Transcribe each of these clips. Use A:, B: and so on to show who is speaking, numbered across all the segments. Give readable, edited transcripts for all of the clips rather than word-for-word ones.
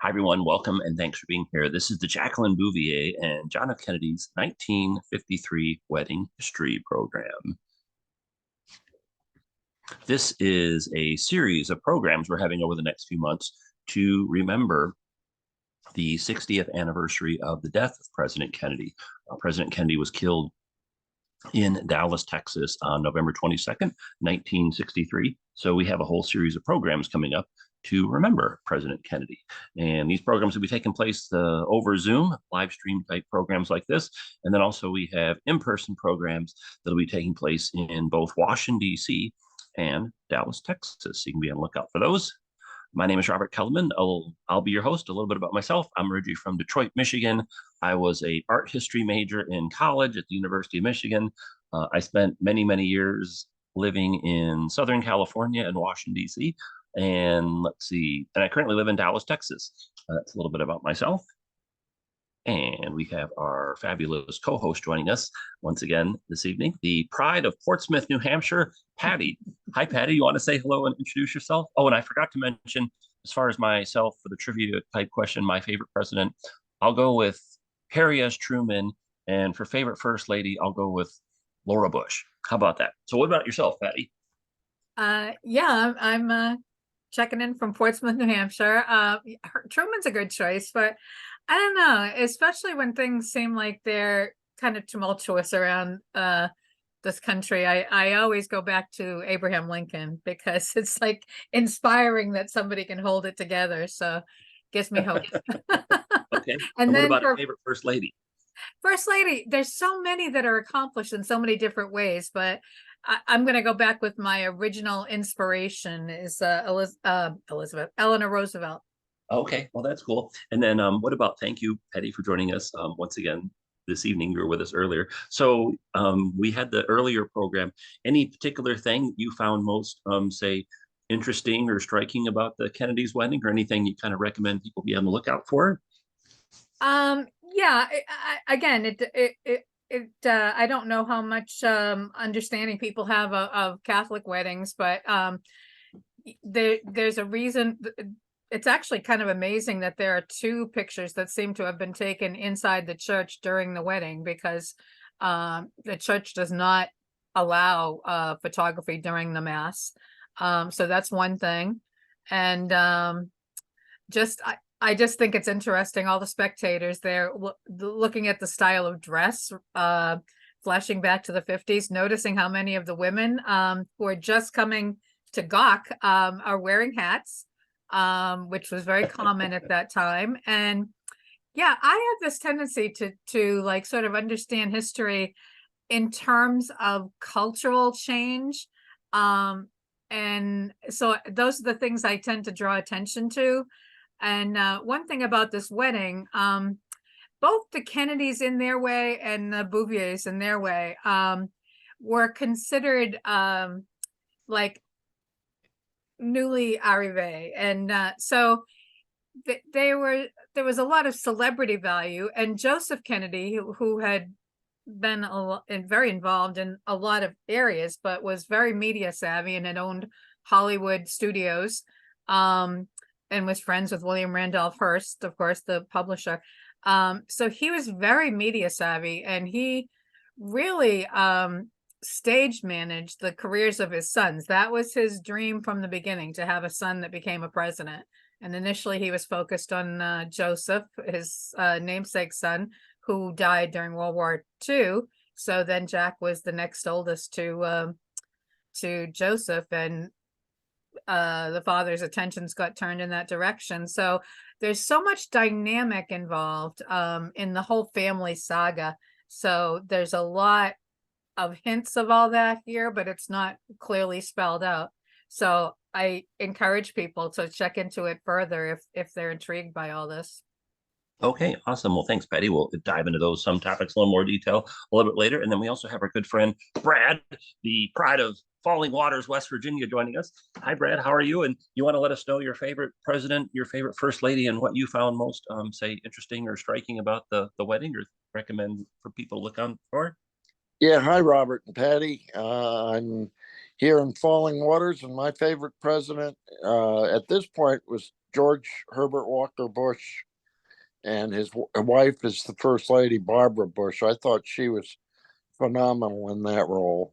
A: Hi, everyone. Welcome and thanks for being here. This is the Jacqueline Bouvier and John F. Kennedy's 1953 Wedding History Program. This is a series of programs we're having over the next few months to remember the 60th anniversary of the death of President Kennedy. President Kennedy was killed in Dallas, Texas on November 22nd, 1963. So we have a whole series of programs coming up to remember President Kennedy. And these programs will be taking place over Zoom, live stream type programs like this. And then also we have in-person programs that'll be taking place in both Washington, D.C. and Dallas, Texas. So you can be on the lookout for those. My name is Robert Kelleman. I'll be your host. A little bit about myself. I'm originally from Detroit, Michigan. I was an art history major in college at the University of Michigan. I spent many years living in Southern California and Washington, D.C. And let's see, and I currently live in Dallas, Texas. That's a little bit about myself. And we have our fabulous co-host joining us once again this evening, the pride of Portsmouth, New Hampshire, Patty. Hi, Patty. You want to say hello and introduce yourself? Oh, and I forgot to mention, as far as myself for the trivia type question, my favorite president, I'll go with Harry S. Truman. And for favorite first lady, I'll go with Laura Bush. How about that? So what about yourself, Patty?
B: Yeah, I'm checking in from Portsmouth, New Hampshire. Truman's a good choice, but I don't know, especially when things seem like they're kind of tumultuous around this country. I always go back to Abraham Lincoln because it's like inspiring that somebody can hold it together. So gives me hope.
A: Okay.
B: And
A: what
B: then
A: about
B: for
A: a favorite first lady?
B: First Lady, there's so many that are accomplished in so many different ways, but I'm going to go back with my original inspiration is Elizabeth Eleanor Roosevelt.
A: Okay, well, that's cool. And then what about, thank you, Patty, for joining us once again this evening. You were with us earlier. So we had the earlier program. Any particular thing you found most, say, interesting or striking about the Kennedy's wedding, or anything you kind of recommend people be on the lookout for?
B: Yeah, again, I don't know how much understanding people have of Catholic weddings, but there's a reason. It's actually kind of amazing that there are two pictures that seem to have been taken inside the church during the wedding, because the church does not allow photography during the mass. So that's one thing. And just I just think it's interesting, all the spectators there looking at the style of dress, flashing back to the 50s, noticing how many of the women who are just coming to gawk are wearing hats, which was very common at that time. And yeah, I have this tendency to like sort of understand history in terms of cultural change. And so those are the things I tend to draw attention to. And one thing about this wedding, both the Kennedys in their way and the Bouviers in their way were considered like newly arrivé. And so there was a lot of celebrity value. And Joseph Kennedy, who had been very involved in a lot of areas, but was very media savvy and had owned Hollywood studios. And was friends with William Randolph Hearst, of course, the publisher. So he was very media savvy, and he really stage managed the careers of his sons. That was his dream from the beginning, to have a son that became a president. And initially he was focused on Joseph, his namesake son, who died during World War II. So then Jack was the next oldest to Joseph, and the father's attentions got turned in that direction. So there's so much dynamic involved in the whole family saga. So there's a lot of hints of all that here, but it's not clearly spelled out. So I encourage people to check into it further if they're intrigued by all this.
A: Okay, awesome. Well, thanks, Patty. We'll dive into some topics in a little more detail a little bit later. And then we also have our good friend, Brad, the pride of Falling Waters, West Virginia, joining us. Hi, Brad. How are you? And you want to let us know your favorite president, your favorite first lady, and what you found most, say, interesting or striking about the wedding, or recommend for people to look on for?
C: Yeah, hi Robert and Patty. I'm here in Falling Waters, and my favorite president at this point was George Herbert Walker Bush, and his wife is the First Lady Barbara Bush. I thought she was phenomenal in that role.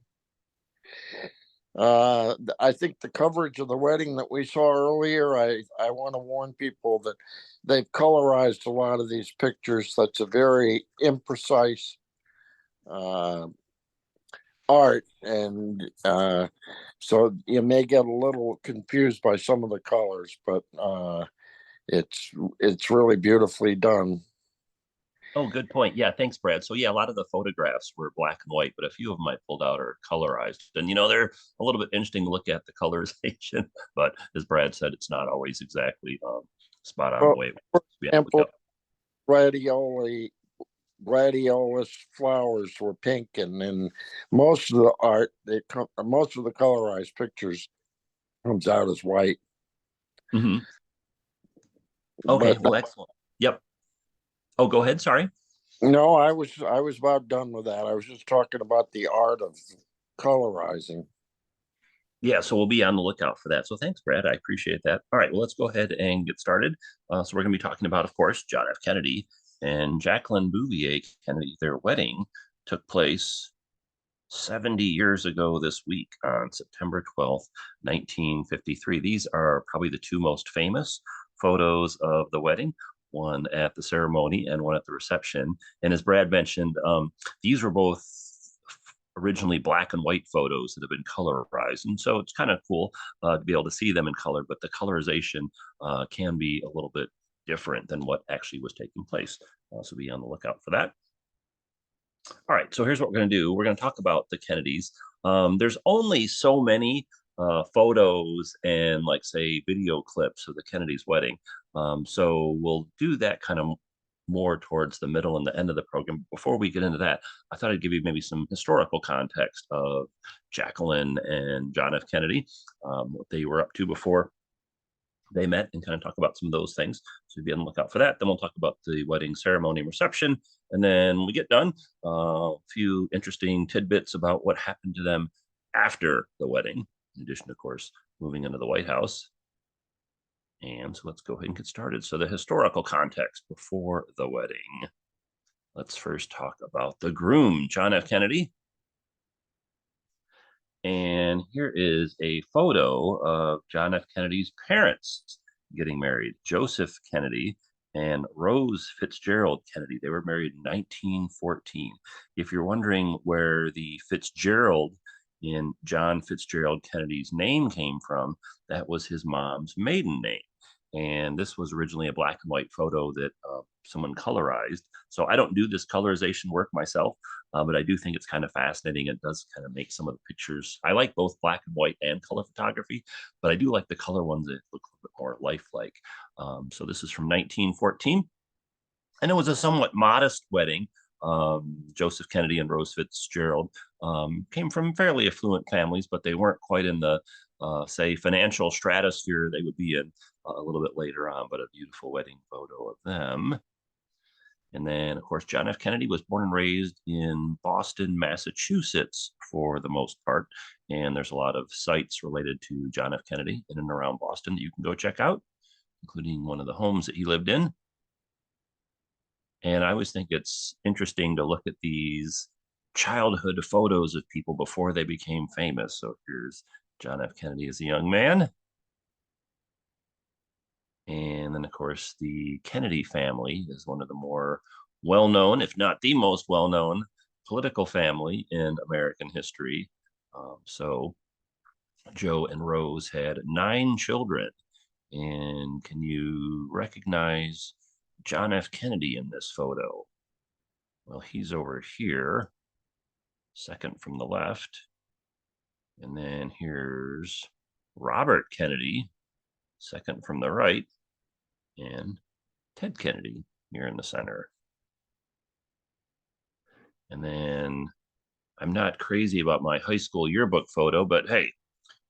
C: I think the coverage of the wedding that we saw earlier, I want to warn people that they've colorized a lot of these pictures. That's a very imprecise uh, art, and so you may get a little confused by some of the colors, but it's really beautifully done.
A: Oh, good point. Yeah, thanks, Brad. So yeah, a lot of the photographs were black and white, but a few of them I pulled out are colorized. And they're a little bit interesting to look at the colorization, but as Brad said, it's not always exactly spot on the
C: Well,
A: way.
C: for
A: We have to look
C: example,
A: up.
C: gladiolus flowers were pink, and then most of the art, most of the colorized pictures comes out as white.
A: Hmm. Okay,
C: But
A: well, excellent. Yep. Oh, go ahead. Sorry.
C: no, I was about done with that. I was just talking about the art of colorizing.
A: Yeah, so we'll be on the lookout for that. So thanks, Brad. I appreciate that. All right, well, let's go ahead and get started. So we're going to be talking about, of course, John F. Kennedy and Jacqueline Bouvier Kennedy. Their wedding took place 70 years ago this week on September 12th, 1953. These are probably the two most famous photos of the wedding, one at the ceremony and one at the reception. And as Brad mentioned, these were both originally black and white photos that have been colorized. And so it's kind of cool to be able to see them in color, but the colorization can be a little bit different than what actually was taking place. So be on the lookout for that. All right, so here's what we're going to do. We're going to talk about the Kennedys. There's only so many photos and, like, say, video clips of the Kennedys' wedding. So we'll do that kind of more towards the middle and the end of the program. Before we get into that, I thought I'd give you maybe some historical context of Jacqueline and John F. Kennedy, what they were up to before they met, and kind of talk about some of those things. So be on the lookout for that. Then we'll talk about the wedding ceremony and reception. And then when we get done, a few interesting tidbits about what happened to them after the wedding, in addition, of course, moving into the White House. And so let's go ahead and get started. So the historical context before the wedding. Let's first talk about the groom, John F. Kennedy. And here is a photo of John F. Kennedy's parents getting married, Joseph Kennedy and Rose Fitzgerald Kennedy. They were married in 1914. If you're wondering where the Fitzgerald in John Fitzgerald Kennedy's name came from, that was his mom's maiden name. And this was originally a black and white photo that someone colorized. So I don't do this colorization work myself, but I do think it's kind of fascinating. It does kind of make some of the pictures. I like both black and white and color photography, but I do like the color ones that look a little bit more lifelike. So this is from 1914, and it was a somewhat modest wedding. Joseph Kennedy and Rose Fitzgerald came from fairly affluent families, but they weren't quite in the, say, financial stratosphere they would be in a little bit later on, but a beautiful wedding photo of them. And then, of course, John F. Kennedy was born and raised in Boston, Massachusetts, for the most part. And there's a lot of sites related to John F. Kennedy in and around Boston that you can go check out, including one of the homes that he lived in. And I always think it's interesting to look at these childhood photos of people before they became famous. So here's John F. Kennedy as a young man. And then, of course, the Kennedy family is one of the more well-known, if not the most well-known, political family in American history. So Joe and Rose had 9 children. And can you recognize John F. Kennedy in this photo? Well, he's over here, second from the left. And then here's Robert Kennedy, second from the right, and Ted Kennedy here in the center. And then I'm not crazy about my high school yearbook photo, but hey,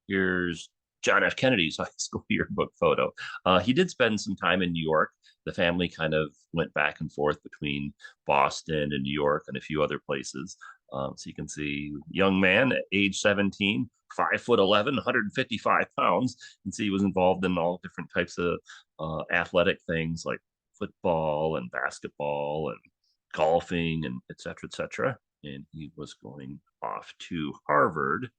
A: here's John F. Kennedy's high school yearbook photo. He did spend some time in New York. The family kind of went back and forth between Boston and New York and a few other places. So you can see young man at age 17, 5'11", 155 pounds. You can see he was involved in all different types of athletic things like football and basketball and golfing and et cetera, et cetera. And he was going off to Harvard.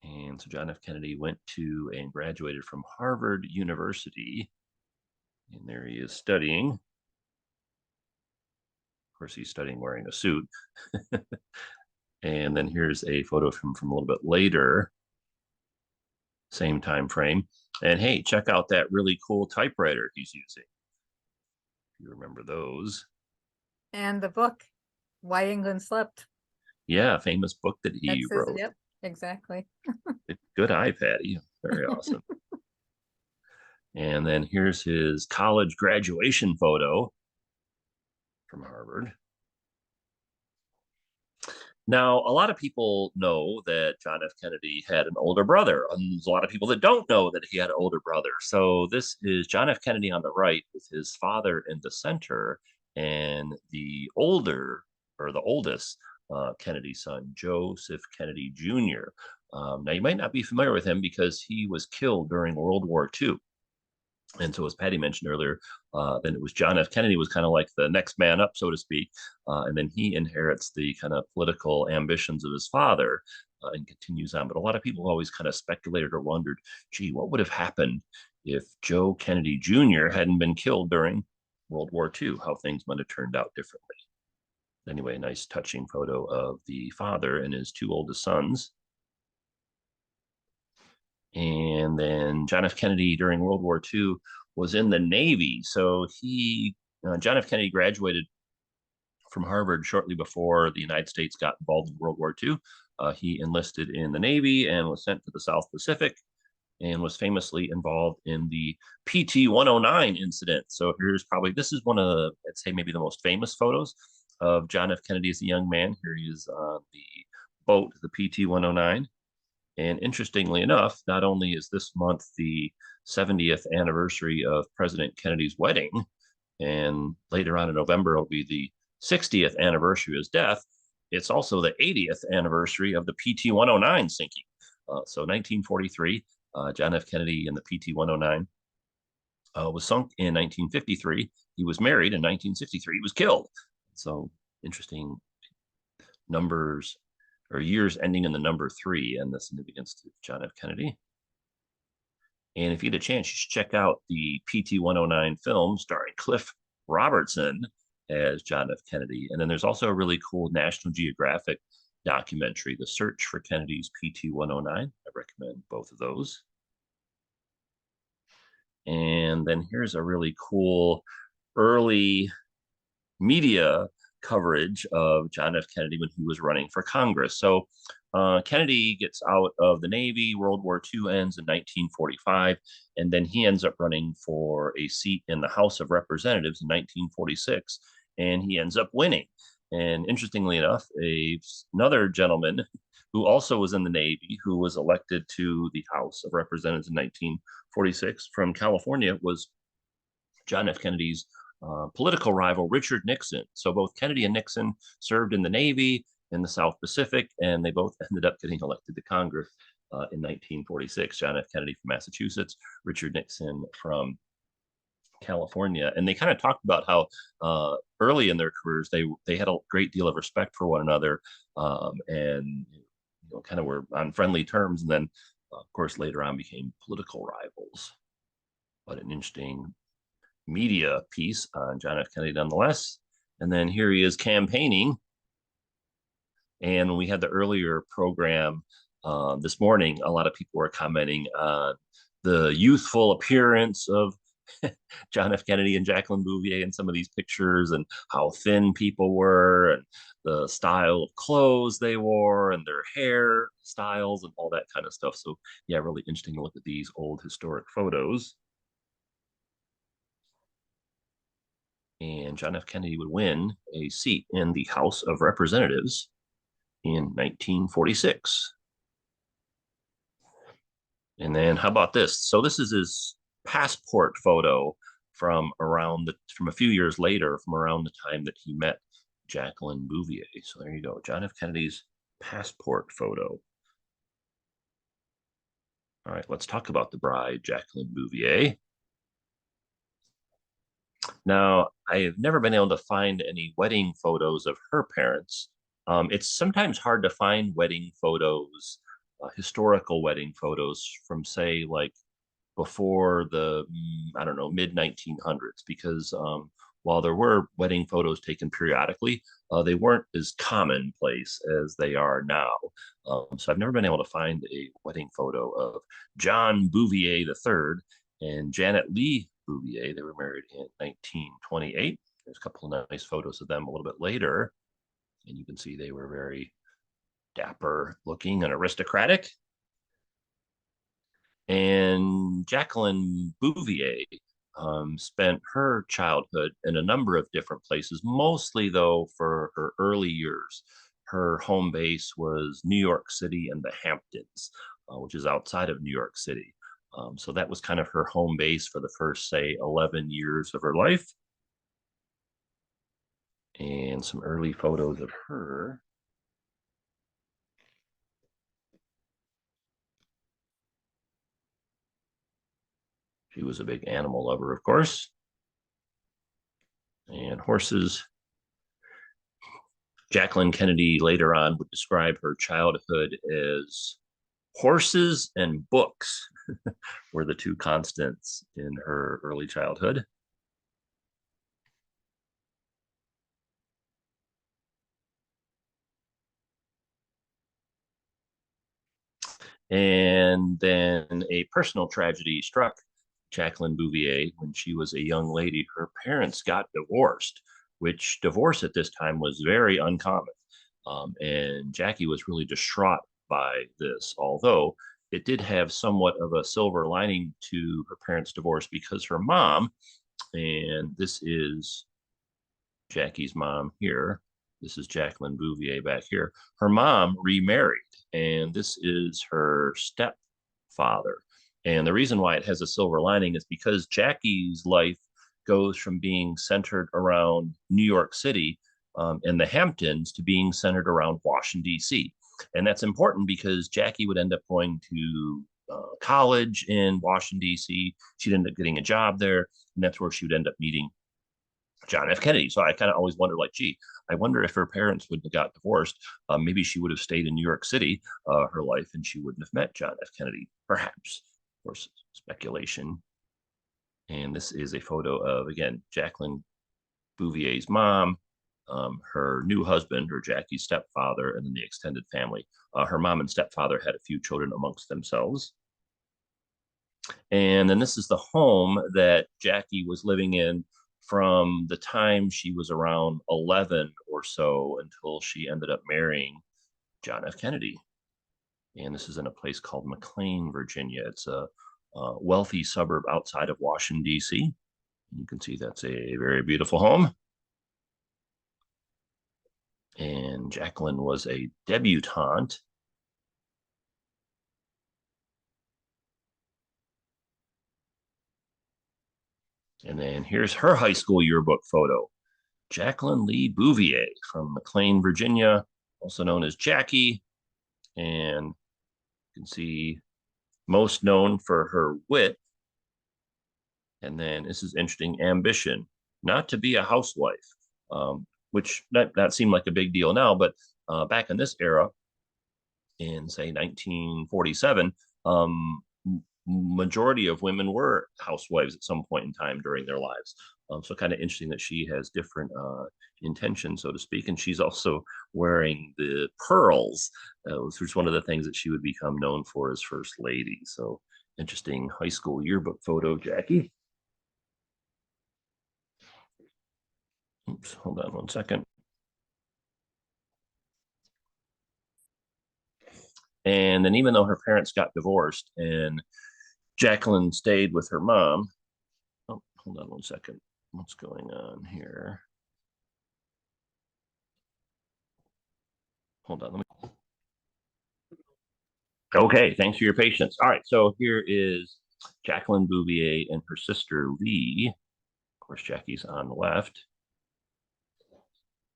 A: And so John F. Kennedy went to and graduated from Harvard University. And there he is studying. Of course, he's studying wearing a suit. And then here's a photo from a little bit later, same time frame. And hey, check out that really cool typewriter he's using. If you remember those.
B: And the book, Why England Slept.
A: Yeah, famous book that he wrote.
B: Yep, exactly.
A: Good eye, Patty. Very awesome. And then here's his college graduation photo from Harvard. Now, a lot of people know that John F. Kennedy had an older brother, and there's a lot of people that don't know that he had an older brother. So this is John F. Kennedy on the right with his father in the center, and the oldest Kennedy son, Joseph Kennedy Jr. Now, you might not be familiar with him because he was killed during World War II. And so, as Patty mentioned earlier, then it was John F. Kennedy was kind of like the next man up, so to speak. And then he inherits the kind of political ambitions of his father and continues on. But a lot of people always kind of speculated or wondered, gee, what would have happened if Joe Kennedy Jr. hadn't been killed during World War II? How things might have turned out differently. Anyway, a nice touching photo of the father and his two oldest sons. And then John F. Kennedy during World War II was in the Navy. So John F. Kennedy graduated from Harvard shortly before the United States got involved in World War II. He enlisted in the Navy and was sent to the South Pacific and was famously involved in the PT-109 incident. So this is one of, I'd say maybe the most famous photos of John F. Kennedy as a young man. Here he is on the boat, the PT-109. And interestingly enough, not only is this month the 70th anniversary of President Kennedy's wedding, and later on in November, it'll be the 60th anniversary of his death, it's also the 80th anniversary of the PT-109 sinking. So 1943, John F. Kennedy and the PT-109 was sunk in 1953. He was married in 1963. He was killed. So interesting numbers or years ending in the number 3 and the significance of John F. Kennedy. And if you get a chance, you should check out the PT-109 film starring Cliff Robertson as John F. Kennedy. And then there's also a really cool National Geographic documentary, The Search for Kennedy's PT-109. I recommend both of those. And then here's a really cool early media coverage of John F. Kennedy when he was running for Congress. So Kennedy gets out of the Navy, World War II ends in 1945, and then he ends up running for a seat in the House of Representatives in 1946, and he ends up winning. And interestingly enough, another gentleman who also was in the Navy, who was elected to the House of Representatives in 1946 from California, was John F. Kennedy's political rival, Richard Nixon. So both Kennedy and Nixon served in the Navy in the South Pacific, and they both ended up getting elected to Congress in 1946. John F. Kennedy from Massachusetts, Richard Nixon from California. And they kind of talked about how early in their careers, they had a great deal of respect for one another and kind of were on friendly terms. And then, of course, later on became political rivals. But an interesting media piece on John F. Kennedy nonetheless. And then here he is campaigning. And when we had the earlier program this morning, a lot of people were commenting on the youthful appearance of John F. Kennedy and Jacqueline Bouvier in some of these pictures, and how thin people were, and the style of clothes they wore, and their hair styles, and all that kind of stuff. So yeah, really interesting to look at these old historic photos. And John F. Kennedy would win a seat in the House of Representatives in 1946. And then how about this? So this is his passport photo from a few years later, from around the time that he met Jacqueline Bouvier. So there you go, John F. Kennedy's passport photo. All right, let's talk about the bride, Jacqueline Bouvier. Now, I have never been able to find any wedding photos of her parents. It's sometimes hard to find wedding photos, historical wedding photos from, say, like before the, I don't know, mid 1900s, because while there were wedding photos taken periodically, they weren't as commonplace as they are now. So I've never been able to find a wedding photo of John Bouvier III and Janet Lee Bouvier. They were married in 1928. There's a couple of nice photos of them a little bit later. And you can see they were very dapper looking and aristocratic. And Jacqueline Bouvier spent her childhood in a number of different places, mostly though for her early years. Her home base was New York City and the Hamptons, which is outside of New York City. So that was kind of her home base for the first, say, 11 years of her life. And some early photos of her. She was a big animal lover, of course. And horses. Jacqueline Kennedy later on would describe her childhood as horses and books were the two constants in her early childhood. And then a personal tragedy struck Jacqueline Bouvier when she was a young lady. Her parents got divorced, which divorce at this time was very uncommon. And Jackie was really distraught by this, although it did have somewhat of a silver lining to her parents' divorce, because her mom, and this is Jackie's mom here, this is Jacqueline Bouvier back here, her mom remarried, and this is her stepfather. And the reason why it has a silver lining is because Jackie's life goes from being centered around New York City and the Hamptons to being centered around Washington, D.C. And that's important because Jackie would end up going to college in Washington, D.C. She'd end up getting a job there, and that's where she would end up meeting John F. Kennedy. So I kind of always wondered, like, gee, I wonder if her parents would have got divorced. Maybe she would have stayed in New York City her life, and she wouldn't have met John F. Kennedy, perhaps. Of course, speculation. And this is a photo of, again, Jacqueline Bouvier's mom, her new husband, or Jackie's stepfather, and then the extended family. Her mom and stepfather had a few children amongst themselves. And then this is the home that Jackie was living in from the time she was around 11 or so until she ended up marrying John F. Kennedy. And this is in a place called McLean, Virginia. It's a wealthy suburb outside of Washington, D.C. You can see that's a very beautiful home. And Jacqueline was a debutante. And then here's her high school yearbook photo. Jacqueline Lee Bouvier from McLean, Virginia, also known as Jackie. And you can see most known for her wit. And then this is interesting, ambition, not to be a housewife, which that seemed like a big deal now, but back in this era, in say 1947, majority of women were housewives at some point in time during their lives. So kind of interesting that she has different intentions, so to speak. And she's also wearing the pearls, which is one of the things that she would become known for as First Lady. So interesting high school yearbook photo, Jackie. Oops, hold on one second. And then even though her parents got divorced and Jacqueline stayed with her mom, oh, hold on one second. What's going on here? Hold on. Okay, thanks for your patience. All right, so here is Jacqueline Bouvier and her sister Lee. Of course, Jackie's on the left.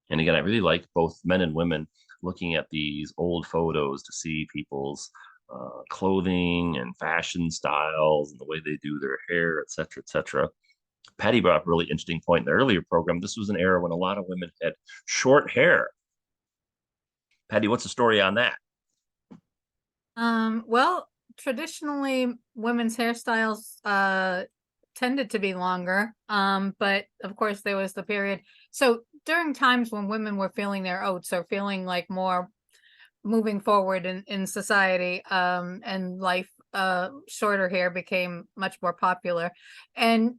A: And again, I really like both men and women looking at these old photos to see people's clothing and fashion styles and the way they do their hair, et cetera, et cetera. Patty brought up a really interesting point in the earlier program. This was an era when a lot of women had short hair. Patty, what's the story on that?
B: Well, traditionally women's hairstyles tended to be longer. But of course there was the period. So during times when women were feeling their oats or feeling like more moving forward in society, and life, shorter hair became much more popular. And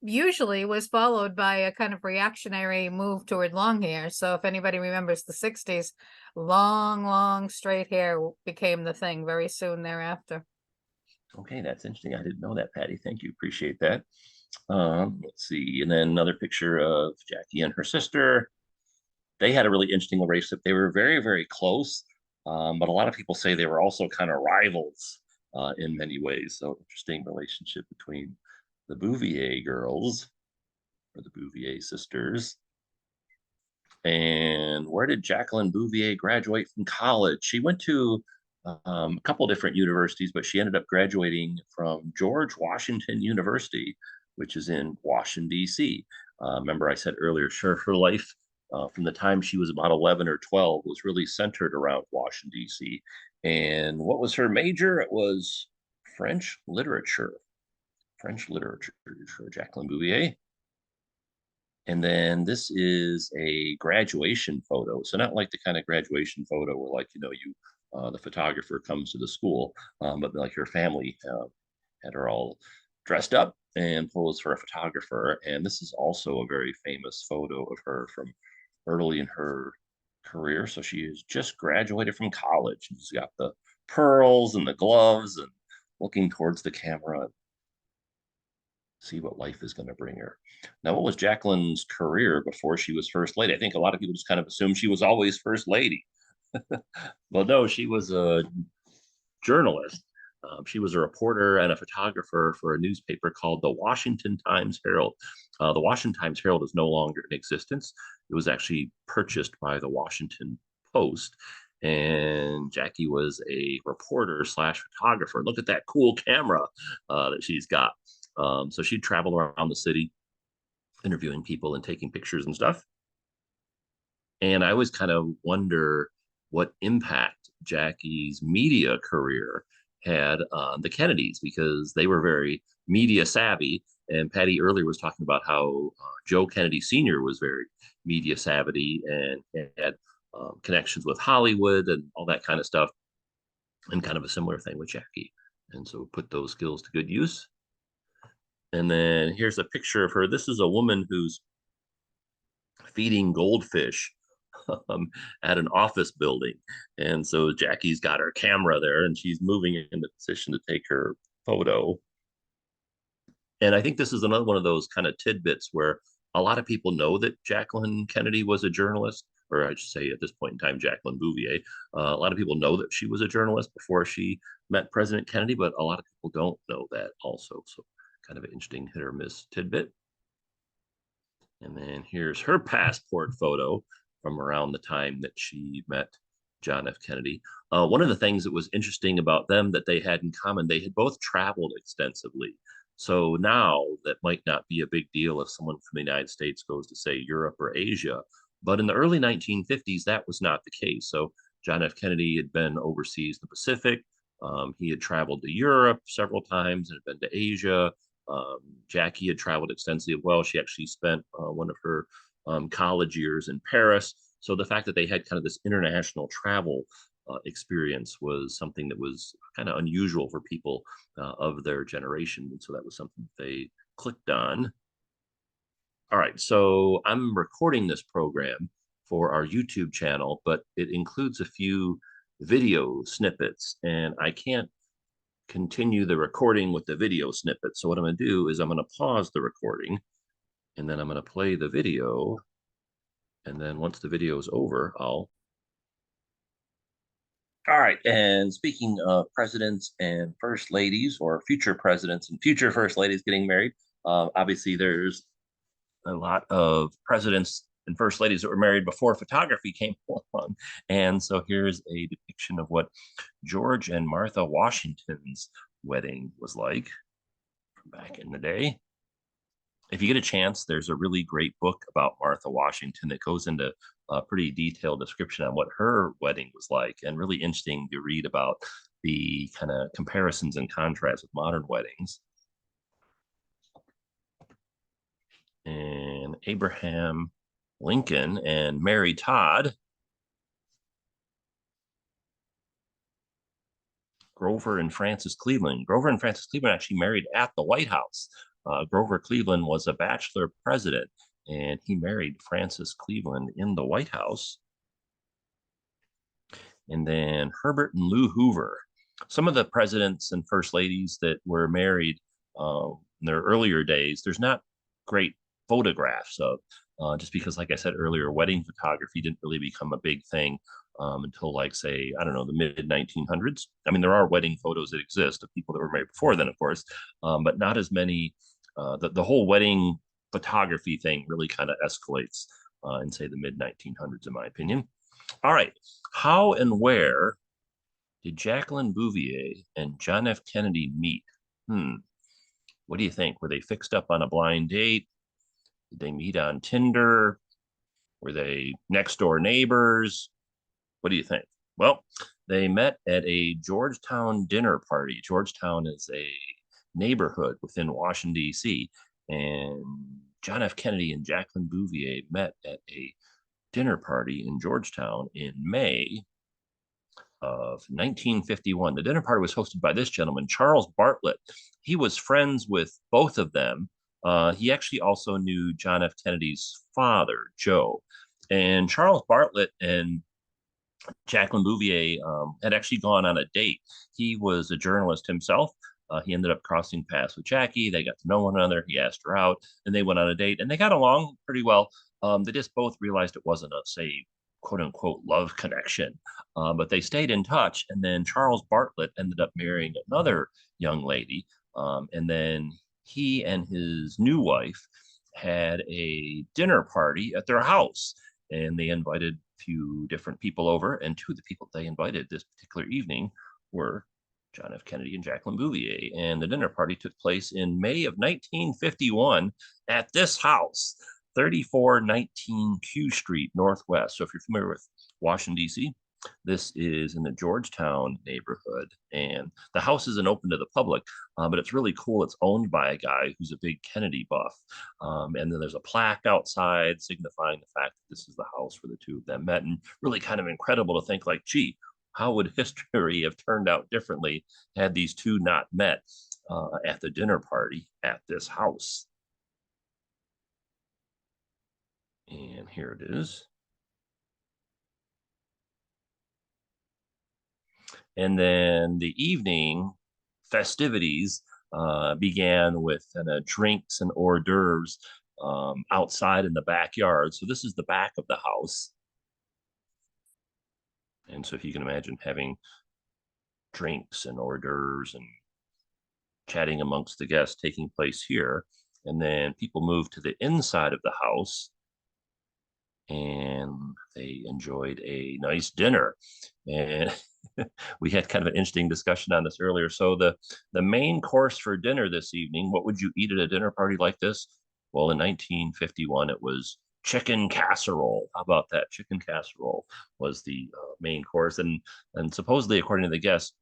B: usually was followed by a kind of reactionary move toward long hair. So if anybody remembers the 60s, long straight hair became the thing very soon thereafter.
A: Okay, that's interesting. I didn't know that, Patty. Thank you. Appreciate that. Let's see. And then another picture of Jackie and her sister. They had a really interesting relationship. They were very, very close, but a lot of people say they were also kind of rivals in many ways. So interesting relationship between the Bouvier girls or the Bouvier sisters. And where did Jacqueline Bouvier graduate from college? She went to a couple different universities, but she ended up graduating from George Washington University, which is in Washington, D.C. Remember, I said earlier, sure, her life from the time she was about 11 or 12 was really centered around Washington, D.C. And what was her major? It was French literature. French literature for Jacqueline Bouvier. And then this is a graduation photo. So not like the kind of graduation photo where like, the photographer comes to the school, but like her family had her all dressed up and posed for a photographer. And this is also a very famous photo of her from early in her career. So she has just graduated from college. She's got the pearls and the gloves and looking towards the camera, see what life is going to bring her. Now, what was Jacqueline's career before she was first lady? I think a lot of people just kind of assume she was always first lady. Well, no, she was a journalist. She was a reporter and a photographer for a newspaper called the Washington Times Herald. The Washington Times Herald is no longer in existence. It was actually purchased by the Washington Post. And Jackie was a reporter slash photographer. Look at that cool camera that she's got. So she'd travel around the city interviewing people and taking pictures and stuff. And I always kind of wonder what impact Jackie's media career had on the Kennedys because they were very media savvy. And Patty earlier was talking about how Joe Kennedy Sr. was very media savvy and had connections with Hollywood and all that kind of stuff. And kind of a similar thing with Jackie. And so put those skills to good use. And then here's a picture of her. This is a woman who's feeding goldfish at an office building. And so Jackie's got her camera there and she's moving in the position to take her photo. And I think this is another one of those kind of tidbits where a lot of people know that Jacqueline Kennedy was a journalist, or I should say at this point in time, Jacqueline Bouvier. A lot of people know that she was a journalist before she met President Kennedy, but a lot of people don't know that also. So kind of an interesting hit or miss tidbit. And then here's her passport photo from around the time that she met John F. Kennedy. One of the things that was interesting about them that they had in common, they had both traveled extensively. So now that might not be a big deal if someone from the United States goes to, say, Europe or Asia. But in the early 1950s, that was not the case. So John F. Kennedy had been overseas in the Pacific. He had traveled to Europe several times and had been to Asia. Jackie had traveled extensively as well. She actually spent one of her college years in Paris. So the fact that they had kind of this international travel experience was something that was kind of unusual for people of their generation. And so that was something they clicked on. All right, so I'm recording this program for our YouTube channel, but it includes a few video snippets, and I can't continue the recording with the video snippet. So what I'm going to do is I'm going to pause the recording, and then I'm going to play the video. And then once the video is over, All right, and speaking of presidents and first ladies, or future presidents and future first ladies getting married, obviously there's a lot of presidents and first ladies that were married before photography came along. And so here's a depiction of what George and Martha Washington's wedding was like back in the day. If you get a chance, there's a really great book about Martha Washington that goes into a pretty detailed description on what her wedding was like, and really interesting to read about the kind of comparisons and contrasts with modern weddings. And Abraham Lincoln and Mary Todd. Grover and Frances Cleveland. Grover and Frances Cleveland actually married at the White House. Grover Cleveland was a bachelor president, and he married Frances Cleveland in the White House. And then Herbert and Lou Hoover. Some of the presidents and first ladies that were married in their earlier days, there's not great photographs of, just because, like I said earlier, wedding photography didn't really become a big thing until, like, say, I don't know, the mid 1900s. I mean, there are wedding photos that exist of people that were married before then, of course, but not as many. The whole wedding photography thing really kind of escalates in, say, the mid 1900s, in my opinion. All right. How and where did Jacqueline Bouvier and John F. Kennedy meet? What do you think? Were they fixed up on a blind date? Did they meet on Tinder? Were they next door neighbors? What do you think? Well, they met at a Georgetown dinner party. Georgetown is a neighborhood within Washington, D.C. And John F. Kennedy and Jacqueline Bouvier met at a dinner party in Georgetown in May of 1951. The dinner party was hosted by this gentleman, Charles Bartlett. He was friends with both of them. He actually also knew John F. Kennedy's father, Joe. And Charles Bartlett and Jacqueline Bouvier had actually gone on a date. He was a journalist himself. He ended up crossing paths with Jackie. They got to know one another. He asked her out, and they went on a date, and they got along pretty well. They just both realized it wasn't a, say, quote unquote, love connection, but they stayed in touch. And then Charles Bartlett ended up marrying another young lady. And then he and his new wife had a dinner party at their house, and they invited a few different people over. And two of the people they invited this particular evening were John F. Kennedy and Jacqueline Bouvier. And the dinner party took place in May of 1951 at this house, 3419 Q Street Northwest. So if you're familiar with Washington, D.C., this is in the Georgetown neighborhood. And the house isn't open to the public, but it's really cool. It's owned by a guy who's a big Kennedy buff. And then there's a plaque outside signifying the fact that this is the house where the two of them met. And really kind of incredible to think, like, gee, how would history have turned out differently had these two not met at the dinner party at this house? And here it is. And then the evening festivities began with drinks and hors d'oeuvres outside in the backyard. So this is the back of the house. And so if you can imagine having drinks and hors d'oeuvres and chatting amongst the guests taking place here. And then people moved to the inside of the house, and they enjoyed a nice dinner. And we had kind of an interesting discussion on this earlier. So the main course for dinner this evening, what would you eat at a dinner party like this? Well, in 1951, it was chicken casserole. How about that? Chicken casserole was the main course. And supposedly, according to the guests,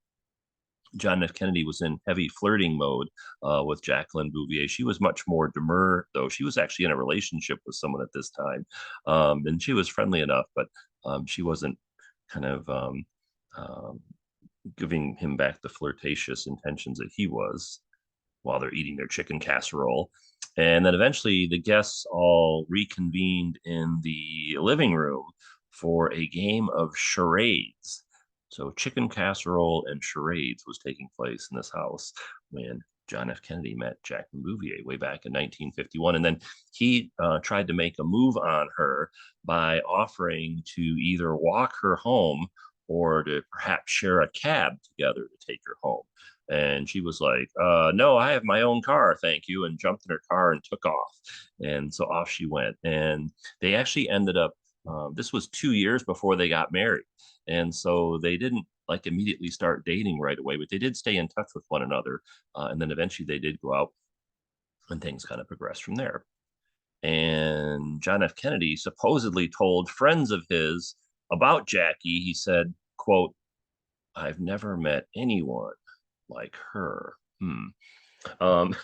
A: John F. Kennedy was in heavy flirting mode with Jacqueline Bouvier. She was much more demure, though. She was actually in a relationship with someone at this time. And she was friendly enough, but she wasn't kind of giving him back the flirtatious intentions that he was while they're eating their chicken casserole. And then eventually the guests all reconvened in the living room for a game of charades. So chicken casserole and charades was taking place in this house when John F. Kennedy met Jacqueline Bouvier way back in 1951. And then he tried to make a move on her by offering to either walk her home or to perhaps share a cab together to take her home. And she was like, no, I have my own car, thank you, and jumped in her car and took off. And so off she went. And they actually ended up, this was 2 years before they got married. And so they didn't like immediately start dating right away, but they did stay in touch with one another. And then eventually they did go out and things kind of progressed from there. And John F. Kennedy supposedly told friends of his about Jackie. He said, quote, I've never met anyone like her. Um,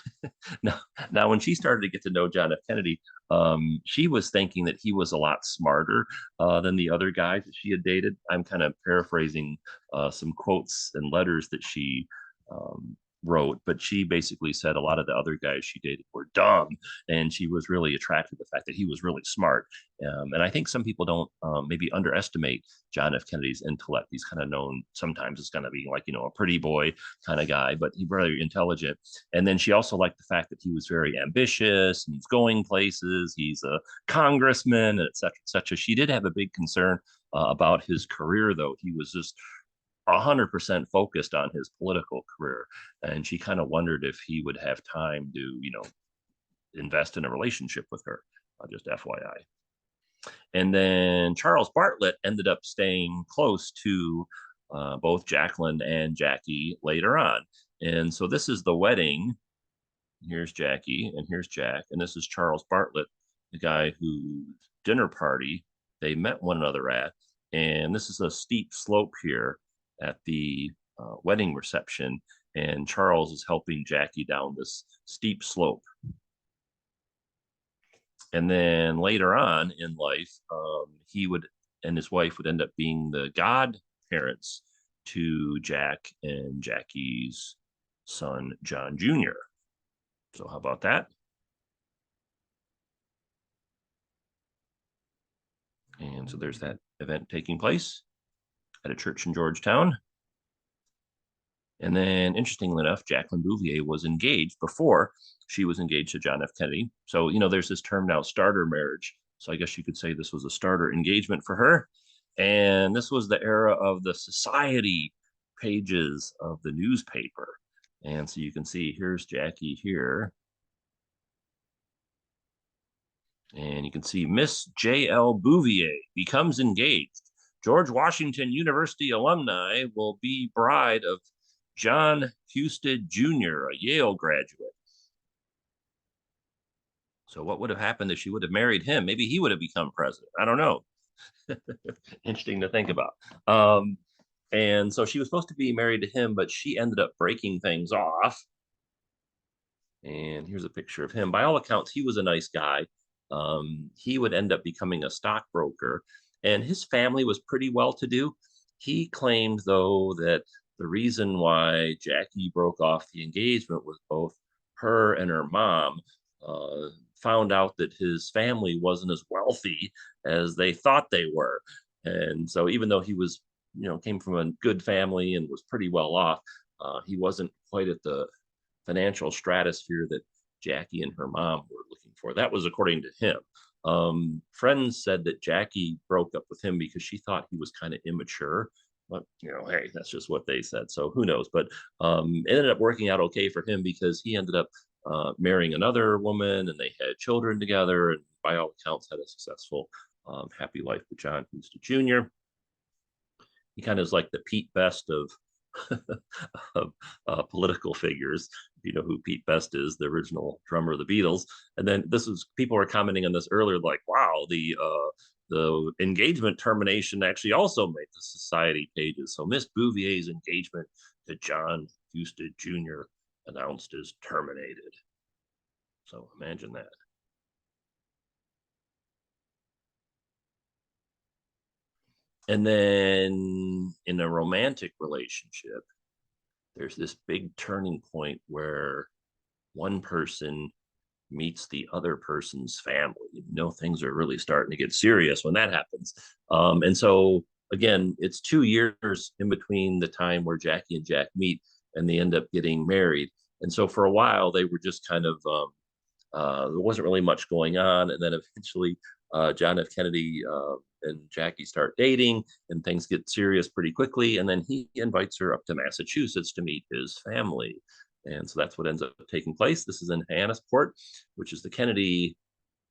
A: now, now, when she started to get to know John F. Kennedy, she was thinking that he was a lot smarter than the other guys that she had dated. I'm kind of paraphrasing some quotes and letters that she wrote, but she basically said a lot of the other guys she dated were dumb, and she was really attracted to the fact that he was really smart. And I think some people don't maybe underestimate John F. Kennedy's intellect. He's kind of known sometimes as kind of being like, a pretty boy kind of guy, but he's very intelligent. And then she also liked the fact that he was very ambitious and he's going places. He's a congressman, and et cetera, et cetera. She did have a big concern about his career, though. He was just 100% focused on his political career. And she kind of wondered if he would have time to, invest in a relationship with her, just FYI. And then Charles Bartlett ended up staying close to both Jacqueline and Jackie later on. And so this is the wedding. Here's Jackie and here's Jack. And this is Charles Bartlett, the guy whose dinner party they met one another at. And this is a steep slope here at the wedding reception. And Charles is helping Jackie down this steep slope. And then later on in life, he would and his wife would end up being the godparents to Jack and Jackie's son, John Jr. So how about that? And so there's that event taking place at a church in Georgetown. And then, interestingly enough, Jacqueline Bouvier was engaged before she was engaged to John F. Kennedy. So, there's this term now, starter marriage. So I guess you could say this was a starter engagement for her. And this was the era of the society pages of the newspaper. And so you can see here's Jackie here. And you can see Miss J.L. Bouvier becomes engaged. George Washington University alumni will be bride of John Husted Jr., a Yale graduate. So what would have happened if she would have married him? Maybe he would have become president. I don't know. Interesting to think about. And so she was supposed to be married to him, but she ended up breaking things off. And here's a picture of him. By all accounts, he was a nice guy. He would end up becoming a stockbroker, and his family was pretty well to do. He claimed, though, that the reason why Jackie broke off the engagement was both her and her mom found out that his family wasn't as wealthy as they thought they were. And so even though he was, came from a good family and was pretty well off, he wasn't quite at the financial stratosphere that Jackie and her mom were looking for. That was according to him. Friends said that Jackie broke up with him because she thought he was kind of immature. But, hey, that's just what they said. So who knows? But it ended up working out okay for him because he ended up marrying another woman and they had children together. And by all accounts, had a successful, happy life with John Husted Jr. He kind of is like the Pete Best of of political figures. If you know who Pete Best is, the original drummer of the Beatles. And then people were commenting on this earlier, like, wow, the engagement termination actually also made the society pages. So Miss Bouvier's engagement to John Husted Jr. announced as terminated. So imagine that. And then in a romantic relationship, there's this big turning point where one person meets the other person's family. Things are really starting to get serious when that happens. And so, again, it's 2 years in between the time where Jackie and Jack meet and they end up getting married. And so for a while, they were just kind of, there wasn't really much going on. And then eventually, John F. Kennedy and Jackie start dating, and things get serious pretty quickly. And then he invites her up to Massachusetts to meet his family. And so that's what ends up taking place. This is in Hyannisport, which is the Kennedy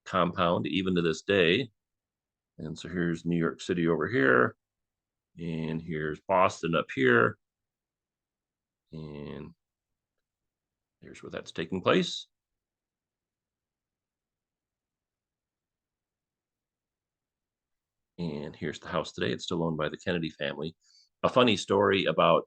A: compound, even to this day. And so here's New York City over here, and here's Boston up here. And here's where that's taking place. And here's the house today. It's still owned by the Kennedy family. A funny story about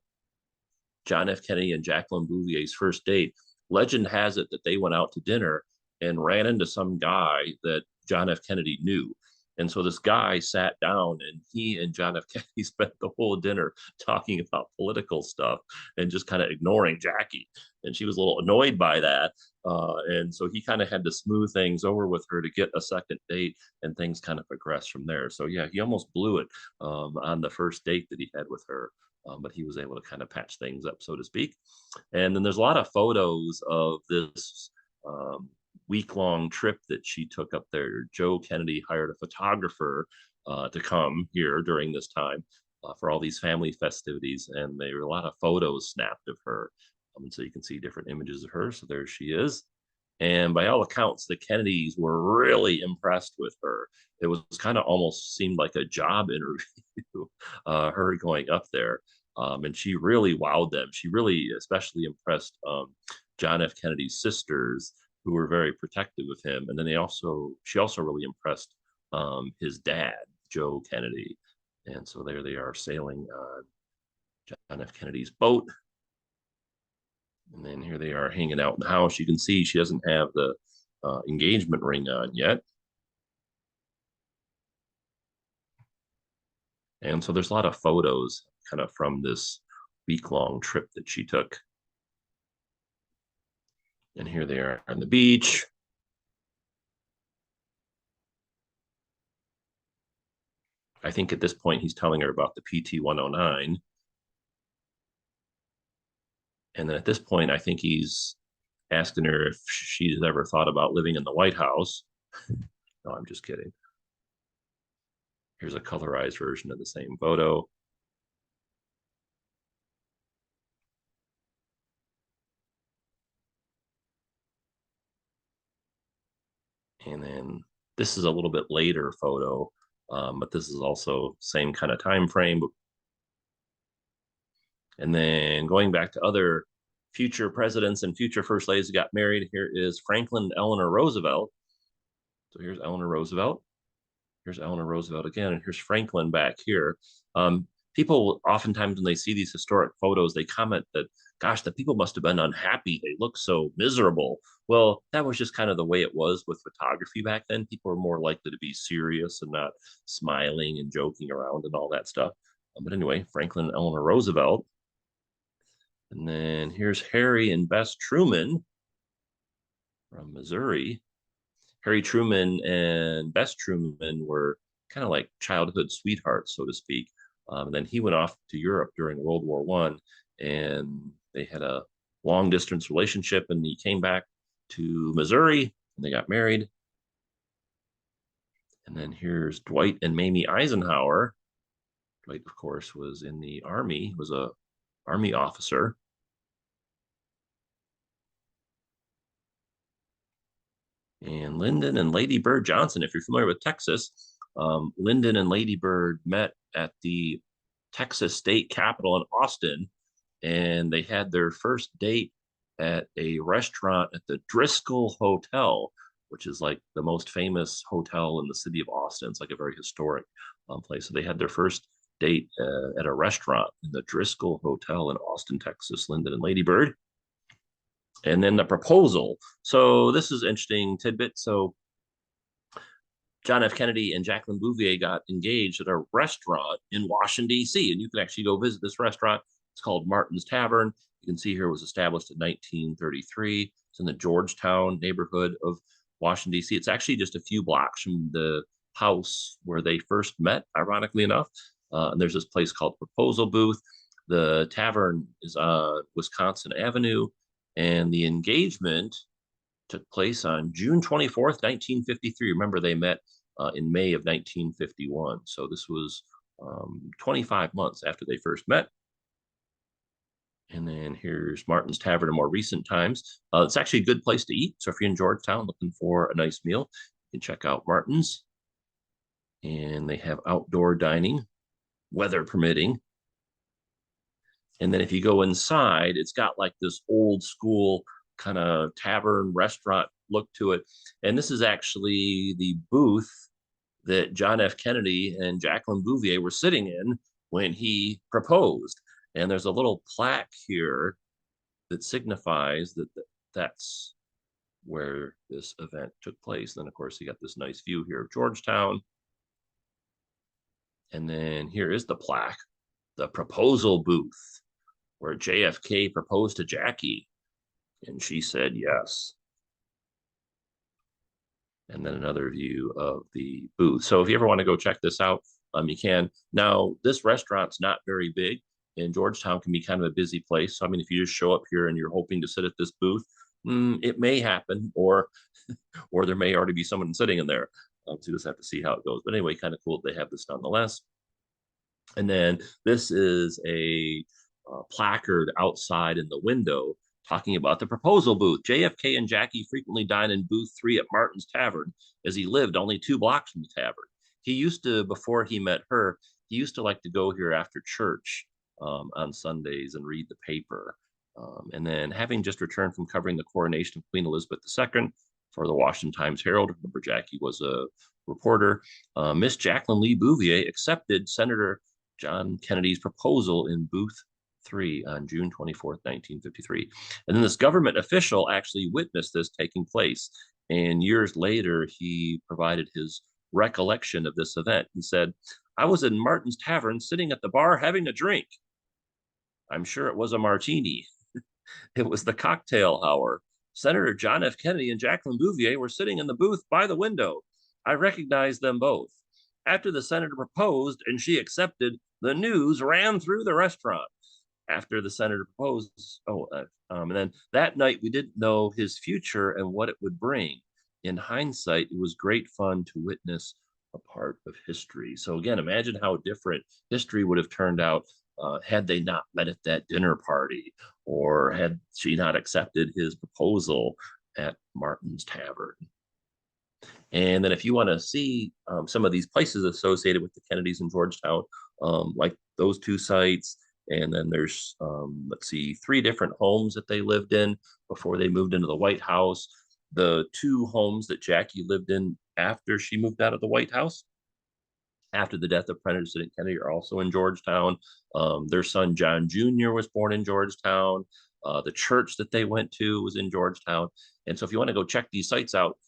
A: John F. Kennedy and Jacqueline Bouvier's first date. Legend has it that they went out to dinner and ran into some guy that John F. Kennedy knew. And so this guy sat down, and he and John F. Kennedy spent the whole dinner talking about political stuff and just kind of ignoring Jackie. And she was a little annoyed by that. And so he kind of had to smooth things over with her to get a second date, and things kind of progressed from there. So yeah, he almost blew it on the first date that he had with her. But he was able to kind of patch things up, so to speak. And then there's a lot of photos of this week-long trip that she took up there. Joe Kennedy hired a photographer to come here during this time for all these family festivities, and there were a lot of photos snapped of her. And so you can see different images of her. So there she is. And by all accounts, the Kennedys were really impressed with her. It was kind of almost seemed like a job interview, her going up there. And she really wowed them. She really especially impressed John F. Kennedy's sisters, who were very protective of him. And then she also really impressed his dad, Joe Kennedy. And so there they are sailing on John F. Kennedy's boat. And then here they are hanging out in the house. You can see she doesn't have the engagement ring on yet. And so there's a lot of photos kind of from this week-long trip that she took. And here they are on the beach. I think at this point he's telling her about the PT-109. And then at this point, I think he's asking her if she's ever thought about living in the White House. No, I'm just kidding. Here's a colorized version of the same photo. And then this is a little bit later photo, but this is also same kind of time frame. And then going back to other future presidents and future first ladies who got married, here is Franklin Eleanor Roosevelt. So here's Eleanor Roosevelt. Here's Eleanor Roosevelt again, and here's Franklin back here. People oftentimes, when they see these historic photos, they comment that, gosh, the people must have been unhappy. They look so miserable. Well, that was just kind of the way it was with photography back then. People were more likely to be serious and not smiling and joking around and all that stuff. But anyway, Franklin Eleanor Roosevelt. And then here's Harry and Bess Truman from Missouri. Harry Truman and Bess Truman were kind of like childhood sweethearts, so to speak. And then he went off to Europe during World War I, and they had a long distance relationship, and he came back to Missouri and they got married. And then here's Dwight and Mamie Eisenhower. Dwight, of course, was in the Army, was a Army officer. And Lyndon and Lady Bird Johnson, if you're familiar with Texas, Lyndon and Lady Bird met at the Texas State Capitol in Austin, and they had their first date at a restaurant at the Driscoll Hotel, which is like the most famous hotel in the city of Austin. It's like a very historic place. So they had their first date at a restaurant in the Driscoll Hotel in Austin, Texas, Lyndon and Lady Bird. And then the proposal. So this is interesting tidbit. So John F. Kennedy and Jacqueline Bouvier got engaged at a restaurant in Washington, D.C. And you can actually go visit this restaurant. It's called Martin's Tavern. You can see here it was established in 1933. It's in the Georgetown neighborhood of Washington, D.C. It's actually just a few blocks from the house where they first met, ironically enough. And there's this place called Proposal Booth. The tavern is on Wisconsin Avenue. And the engagement took place on June 24th, 1953. Remember, they met in May of 1951. So this was 25 months after they first met. And then here's Martin's Tavern in more recent times. It's actually a good place to eat. So if you're in Georgetown looking for a nice meal, you can check out Martin's. And they have outdoor dining, weather permitting. And then if you go inside, it's got like this old school kind of tavern restaurant look to it. And this is actually the booth that John F. Kennedy and Jacqueline Bouvier were sitting in when he proposed. And there's a little plaque here that signifies that that's where this event took place. Then, of course, you got this nice view here of Georgetown. And then here is the plaque, the proposal booth, where JFK proposed to Jackie, and she said yes. And then another view of the booth. So if you ever want to go check this out, you can. Now, this restaurant's not very big, and Georgetown can be kind of a busy place. So, I mean, if you just show up here and you're hoping to sit at this booth, it may happen, or there may already be someone sitting in there. So you just have to see how it goes. But anyway, kind of cool that they have this nonetheless. And then this is a placard outside in the window talking about the proposal booth. JFK and Jackie frequently dine in booth 3 at Martin's Tavern, as he lived only 2 blocks from the tavern. He used to, before he met her, he used to like to go here after church on Sundays and read the paper. And then, having just returned from covering the coronation of Queen Elizabeth II for the Washington Times-Herald, remember Jackie was a reporter, Miss Jacqueline Lee Bouvier accepted Senator John Kennedy's proposal in booth 3 on June 24th, 1953. And then this government official actually witnessed this taking place. And years later, he provided his recollection of this event. He said, "I was in Martin's Tavern sitting at the bar having a drink. I'm sure it was a martini. It was the cocktail hour. Senator John F. Kennedy and Jacqueline Bouvier were sitting in the booth by the window. I recognized them both. After the senator proposed and she accepted, the news ran through the restaurant. After the senator proposed, and then that night we didn't know his future and what it would bring. In hindsight, it was great fun to witness a part of history." So again, imagine how different history would have turned out had they not met at that dinner party, or had she not accepted his proposal at Martin's Tavern. And then if you want to see some of these places associated with the Kennedys in Georgetown, like those 2 sites, and then there's, let's see, 3 different homes that they lived in before they moved into the White House. The 2 homes that Jackie lived in after she moved out of the White House, after the death of President Kennedy, are also in Georgetown. Their son, John Jr., was born in Georgetown. The church that they went to was in Georgetown. And so if you want to go check these sites out,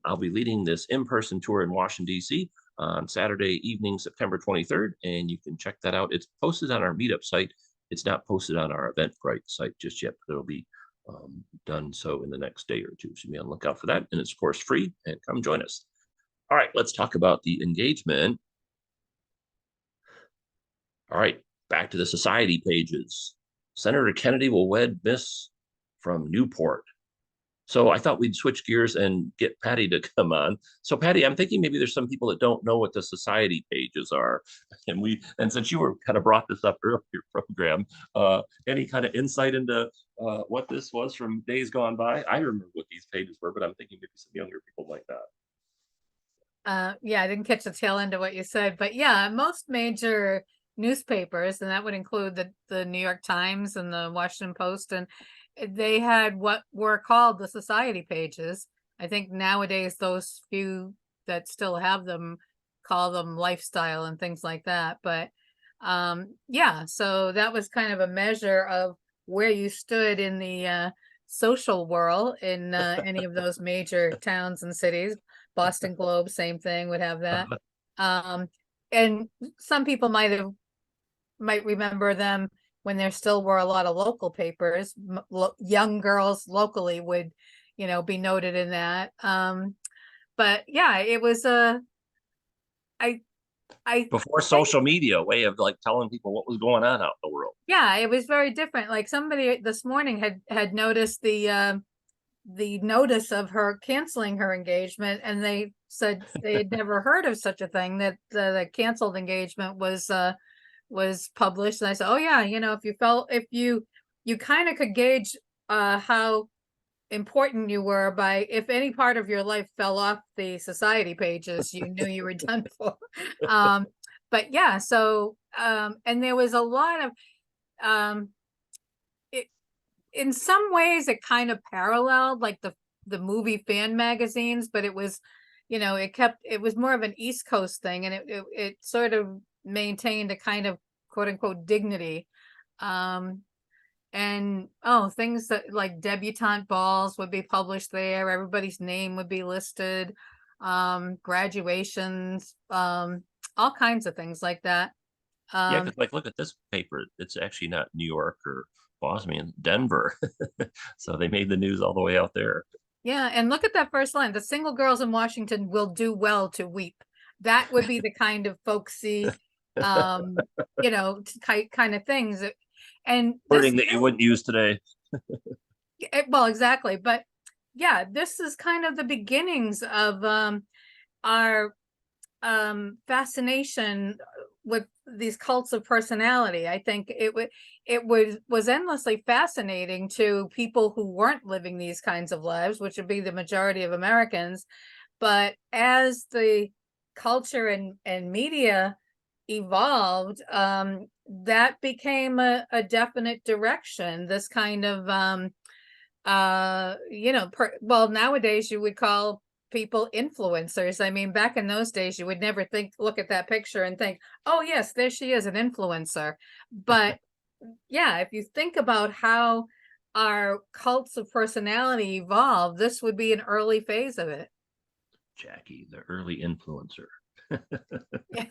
A: I'll be leading this in-person tour in Washington, D.C. on Saturday evening, September 23rd, and you can check that out. It's posted on our meetup site. It's not posted on our Eventbrite site just yet, but it'll be done so in the next day or 2. So be on the lookout for that. And it's, of course, free, and come join us. All right, let's talk about the engagement. All right, back to the society pages. Senator Kennedy will wed Miss from Newport. So I thought we'd switch gears and get Patty to come on. So Patty, I'm thinking maybe there's some people that don't know what the society pages are. And since you were kind of brought this up earlier in your program, any kind of insight into what this was from days gone by? I remember what these pages were, but I'm thinking maybe some younger people like that.
B: Yeah, I didn't catch the tail end of what you said, but yeah, most major newspapers, and that would include the New York Times and the Washington Post, and they had what were called the society pages. I think nowadays those few that still have them call them lifestyle and things like that. But yeah, so that was kind of a measure of where you stood in the social world in any of those major towns and cities. Boston Globe, same thing, would have that. And some people might remember them when there still were a lot of local papers. Young girls locally would, be noted in that. But yeah, it was
A: before social media, way of like telling people what was going on out in the world.
B: Yeah, it was very different. Like somebody this morning had noticed the notice of her canceling her engagement, and they said they had never heard of such a thing, that the canceled engagement was published. And I said, oh yeah, if you kind of could gauge how important you were by if any part of your life fell off the society pages, you knew you were done for. But yeah, so and there was a lot of it, in some ways it kind of paralleled like the movie fan magazines, but it was, it was more of an East Coast thing, and it sort of maintained a kind of quote unquote dignity. And things that like debutante balls would be published there, everybody's name would be listed, graduations, all kinds of things like that.
A: Yeah, because like look at this paper. It's actually not New York or Boston, I mean, Denver. So they made the news all the way out there.
B: Yeah, and look at that first line: the single girls in Washington will do well to weep. That would be the kind of folksy, kind of things. And
A: Wording that you wouldn't use today.
B: well, exactly. But yeah, this is kind of the beginnings of our fascination with these cults of personality. I think it was endlessly fascinating to people who weren't living these kinds of lives, which would be the majority of Americans. But as the culture and media evolved, that became a definite direction. This kind of well, nowadays you would call people influencers. I mean, back in those days you would never look at that picture and think, oh yes, there she is, an influencer. But yeah, if you think about how our cults of personality evolved, this would be an early phase of it.
A: Jackie, the early influencer.
B: Yeah.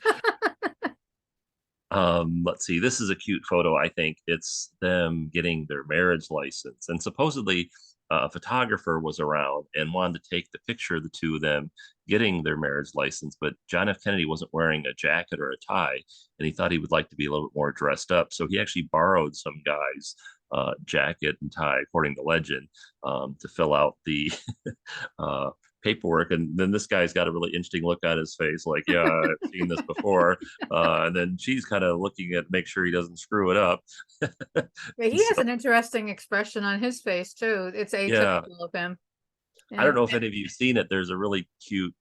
A: Let's see. This is a cute photo. I think it's them getting their marriage license, and supposedly a photographer was around and wanted to take the picture of the two of them getting their marriage license. But John F. Kennedy wasn't wearing a jacket or a tie, and he thought he would like to be a little bit more dressed up. So he actually borrowed some guy's jacket and tie, according to legend, to fill out the paperwork. And then this guy's got a really interesting look on his face, like, yeah, I've seen this before. And then she's kind of looking at make sure he doesn't screw it up.
B: Yeah, he has an interesting expression on his face too. It's
A: Yeah,
B: atypical of him.
A: I don't
B: Yeah.
A: know if any of you seen it. There's a really cute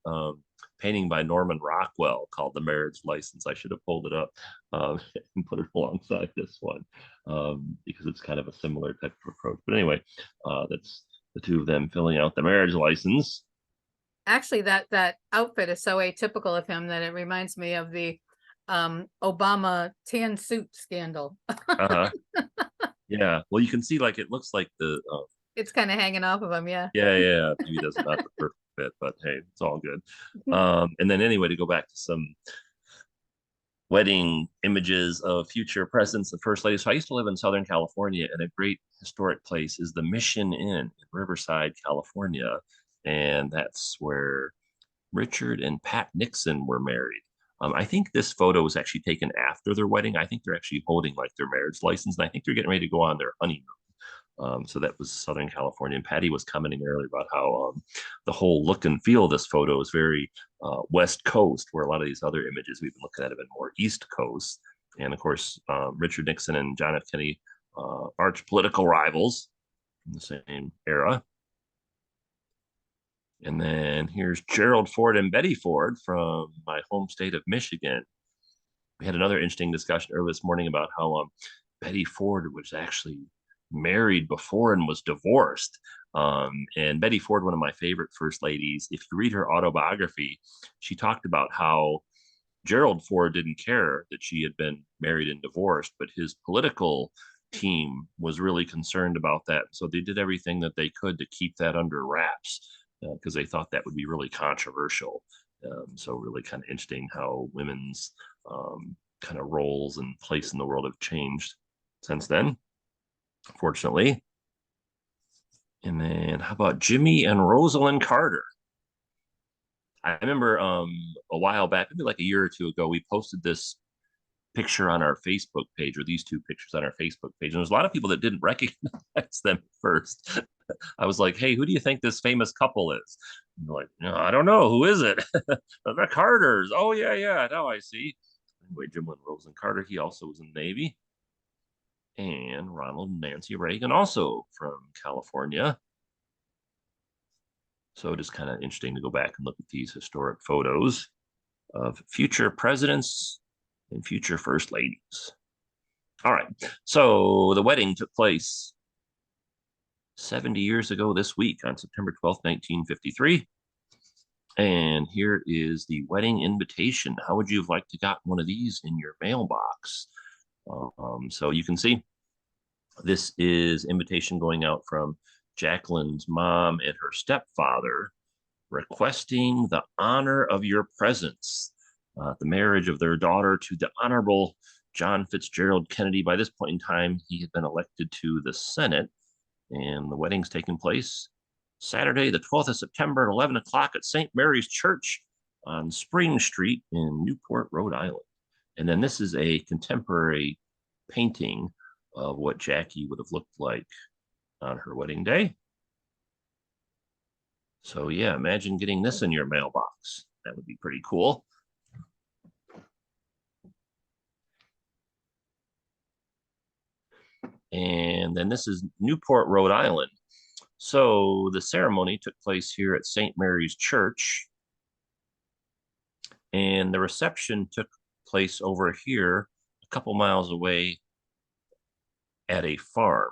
A: painting by Norman Rockwell called "The Marriage License." I should have pulled it up and put it alongside this one because it's kind of a similar type of approach. But anyway, that's the two of them filling out the marriage license.
B: Actually, that outfit is so atypical of him that it reminds me of the Obama tan suit scandal.
A: Uh-huh. Yeah. Well, you can see like it looks like the
B: It's kind of hanging off of him, yeah.
A: yeah. Maybe that's not the perfect fit, but hey, it's all good. And then anyway, to go back to some wedding images of future presidents and first ladies. So I used to live in Southern California, and a great historic place is the Mission Inn in Riverside, California. And that's where Richard and Pat Nixon were married. I think this photo was actually taken after their wedding. I think they're actually holding like their marriage license, and I think they're getting ready to go on their honeymoon. So that was Southern California. And Patty was commenting earlier about how the whole look and feel of this photo is very West Coast, where a lot of these other images we've been looking at have been more East Coast. And of course, Richard Nixon and John F. Kennedy, arch political rivals from the same era. And then here's Gerald Ford and Betty Ford from my home state of Michigan. We had another interesting discussion earlier this morning about how Betty Ford was actually married before and was divorced. And Betty Ford, one of my favorite first ladies, if you read her autobiography, she talked about how Gerald Ford didn't care that she had been married and divorced, but his political team was really concerned about that. So they did everything that they could to keep that under wraps because they thought that would be really controversial. So really kind of interesting how women's kind of roles and place in the world have changed since then, fortunately. And then how about Jimmy and Rosalind Carter? I remember a while back, maybe like a year or two ago, we posted this picture on our Facebook page, or these two pictures on our Facebook page. And there's a lot of people that didn't recognize them at first. I was like, hey, who do you think this famous couple is? And they're like, no, I don't know. Who is it? The Carters. Oh, yeah, yeah. Now I see. Anyway, Jim Rosen Carter, he also was in the Navy. And Ronald and Nancy Reagan, also from California. So just kind of interesting to go back and look at these historic photos of future presidents and future first ladies. All right. So the wedding took place 70 years ago this week on September 12th, 1953. And here is the wedding invitation. How would you have liked to got one of these in your mailbox? So you can see this is invitation going out from Jacqueline's mom and her stepfather, requesting the honor of your presence, the marriage of their daughter to the Honorable John Fitzgerald Kennedy. By this point in time, he had been elected to the Senate, and the wedding's taking place Saturday, the 12th of September at 11 o'clock at St. Mary's Church on Spring Street in Newport, Rhode Island. And then this is a contemporary painting of what Jackie would have looked like on her wedding day. So yeah, imagine getting this in your mailbox. That would be pretty cool. And then this is Newport, Rhode Island. So the ceremony took place here at St. Mary's Church. And the reception took place over here, a couple miles away at a farm.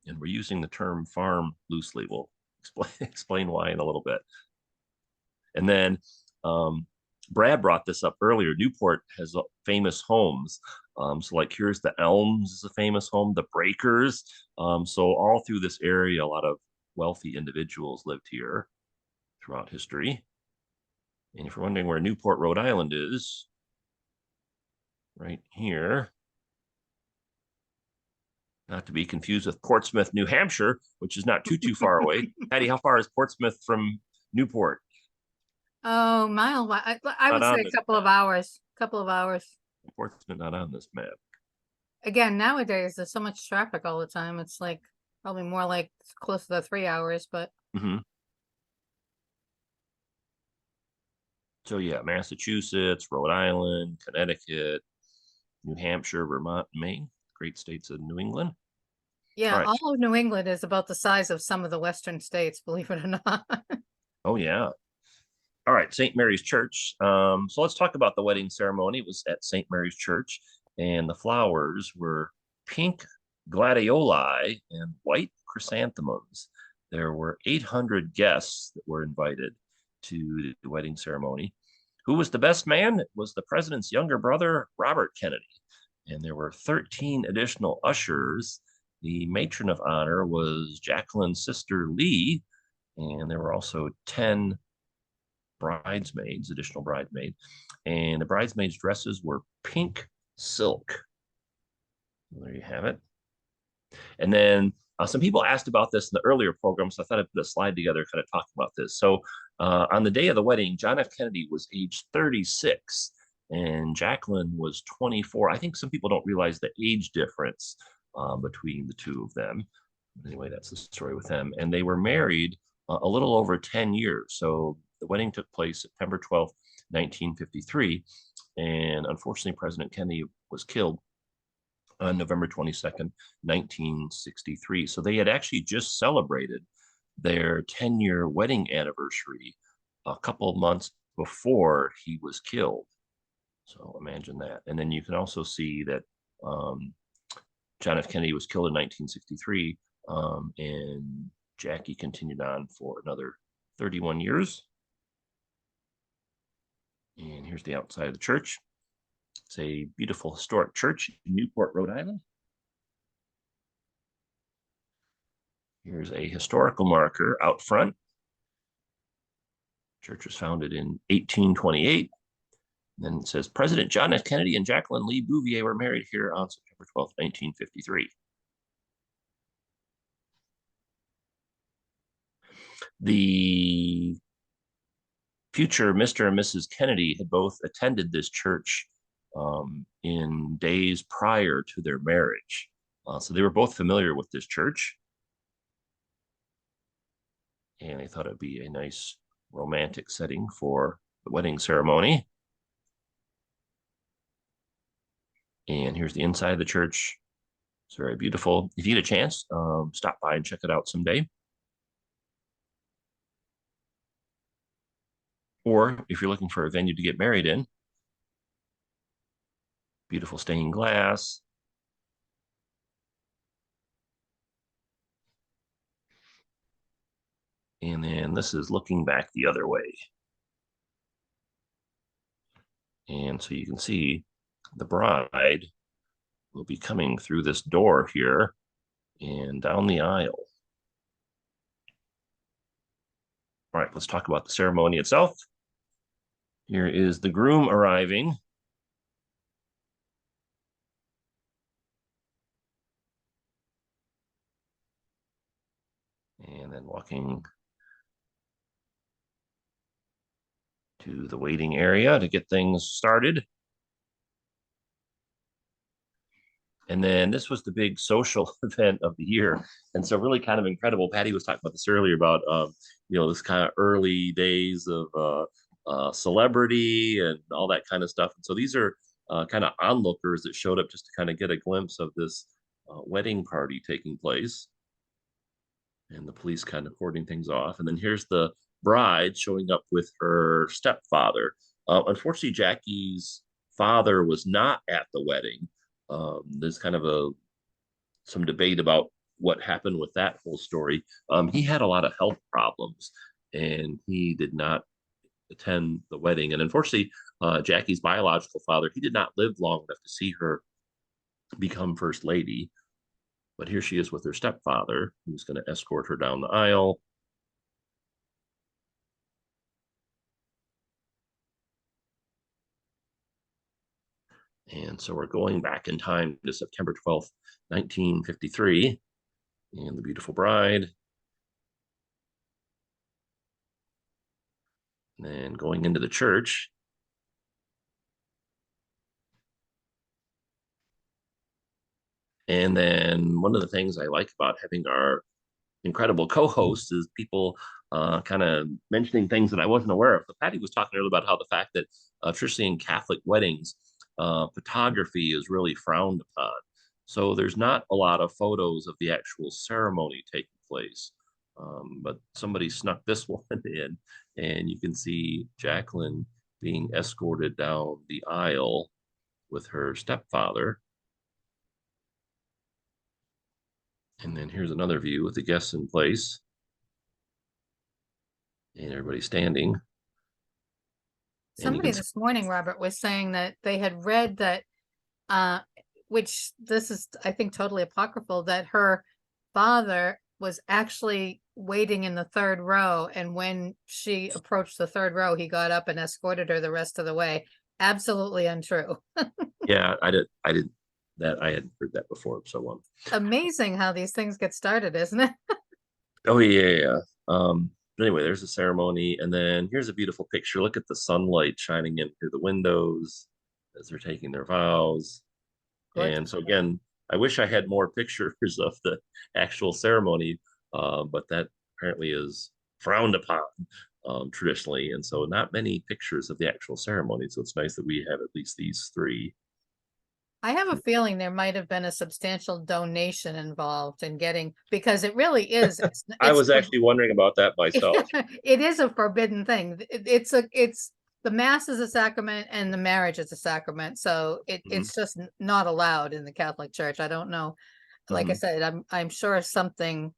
A: And we're using the term farm loosely. We'll explain why in a little bit. And then Brad brought this up earlier. Newport has famous homes. So like here's the Elms is a famous home, the Breakers. So all through this area, a lot of wealthy individuals lived here throughout history. And if you're wondering where Newport, Rhode Island is, right here, not to be confused with Portsmouth, New Hampshire, which is not too far away. Patty, how far is Portsmouth from Newport?
B: Oh, mile. I would say a couple of hours. Couple of hours.
A: Portsmouth not on this map.
B: Again, nowadays there's so much traffic all the time. It's like probably more like close to 3 hours, but.
A: So yeah, Massachusetts, Rhode Island, Connecticut, New Hampshire, Vermont, Maine, great states of New England.
B: Yeah, all of New England is about the size of some of the western states, believe it or not.
A: Oh yeah. All right, St. Mary's Church. So let's talk about the wedding ceremony. It was at St. Mary's Church, and the flowers were pink gladioli and white chrysanthemums. There were 800 guests that were invited to the wedding ceremony. Who was the best man? It was the president's younger brother, Robert Kennedy. And there were 13 additional ushers. The matron of honor was Jacqueline's sister, Lee, and there were also 10 bridesmaids, additional bridesmaids, and the bridesmaids' dresses were pink silk. There you have it. And then some people asked about this in the earlier program, so I thought I'd put a slide together kind of talking about this. So on the day of the wedding, John F. Kennedy was age 36 and Jacqueline was 24. I think some people don't realize the age difference between the two of them. Anyway, that's the story with them. And they were married a little over 10 years. So the wedding took place September 12th, 1953. And unfortunately, President Kennedy was killed on November 22nd, 1963. So they had actually just celebrated their 10-year wedding anniversary a couple of months before he was killed. So imagine that. And then you can also see that John F. Kennedy was killed in 1963, and Jackie continued on for another 31 years. And here's the outside of the church. It's a beautiful historic church in Newport, Rhode Island. Here's a historical marker out front. Church was founded in 1828. And then it says President John F. Kennedy and Jacqueline Lee Bouvier were married here on September 12th, 1953. The future Mr. and Mrs. Kennedy had both attended this church in days prior to their marriage. So they were both familiar with this church. And they thought it'd be a nice romantic setting for the wedding ceremony. And here's the inside of the church. It's very beautiful. If you get a chance, stop by and check it out someday. Or if you're looking for a venue to get married in, beautiful stained glass. And then this is looking back the other way. And so you can see the bride will be coming through this door here and down the aisle. All right, let's talk about the ceremony itself. Here is the groom arriving. And then walking to the waiting area to get things started. And then this was the big social event of the year. And so really kind of incredible. Patty was talking about this earlier about, this kind of early days of celebrity and all that kind of stuff. And so these are kind of onlookers that showed up just to kind of get a glimpse of this wedding party taking place. And the police kind of cording things off. And then here's the bride showing up with her stepfather. Unfortunately, Jackie's father was not at the wedding. There's kind of some debate about what happened with that whole story. He had a lot of health problems and he did not attend the wedding. And unfortunately, Jackie's biological father, he did not live long enough to see her become first lady. But here she is with her stepfather, who's going to escort her down the aisle. And so we're going back in time to September 12th, 1953, and the beautiful bride. And then going into the church. And then one of the things I like about having our incredible co-hosts is people kind of mentioning things that I wasn't aware of. But Patty was talking earlier about how the fact that traditionally in Catholic weddings, photography is really frowned upon. So there's not a lot of photos of the actual ceremony taking place. But somebody snuck this one in, and you can see Jacqueline being escorted down the aisle with her stepfather. And then here's another view with the guests in place and everybody standing.
B: Somebody this morning, Robert, was saying that they had read that, which this is, I think, totally apocryphal, that her father was actually waiting in the third row. And when she approached the third row, he got up and escorted her the rest of the way. Absolutely untrue.
A: Yeah, I hadn't heard that before. So
B: amazing how these things get started, isn't it?
A: Oh yeah. But anyway, there's a ceremony, and then here's a beautiful picture. Look at the sunlight shining in through the windows as they're taking their vows. Gorgeous. And so again, I wish I had more pictures of the actual ceremony, but that apparently is frowned upon traditionally, and so not many pictures of the actual ceremony. So it's nice that we have at least these three.
B: I have a feeling there might have been a substantial donation involved in getting, because it really is.
A: I was actually wondering about that myself.
B: It is a forbidden thing. It's the mass is a sacrament and the marriage is a sacrament. So it's just not allowed in the Catholic Church. I don't know. Like I said, I'm sure something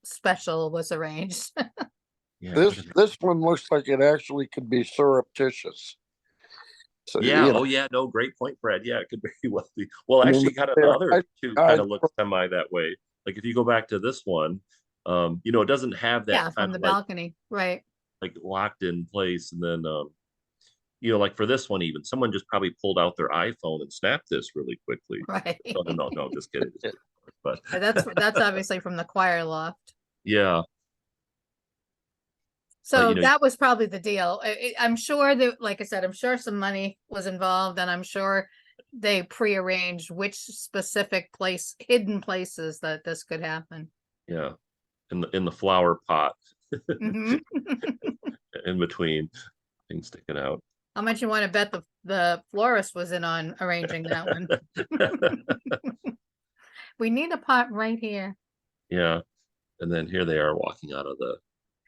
B: special was arranged.
C: Yeah, this one looks like it actually could be surreptitious.
A: So, yeah. Oh, yeah. No, great point, Fred. Yeah, it could very well be. Well, actually, kind of the other two kind of look semi that way. Like if you go back to this one, it doesn't have that
B: from the balcony, right?
A: Like locked in place, and then like for this one, even someone just probably pulled out their iPhone and snapped this really quickly.
B: Right?
A: No, just kidding. But
B: that's obviously from the choir loft.
A: Yeah.
B: So that was probably the deal. I'm sure that, like I said, I'm sure some money was involved, and I'm sure they prearranged which specific hidden places that this could happen.
A: Yeah, in the flower pot
B: Mhm.
A: in between, things sticking out.
B: How much you want to bet the florist was in on arranging that one? We need a pot right here.
A: Yeah. And then here they are walking out of the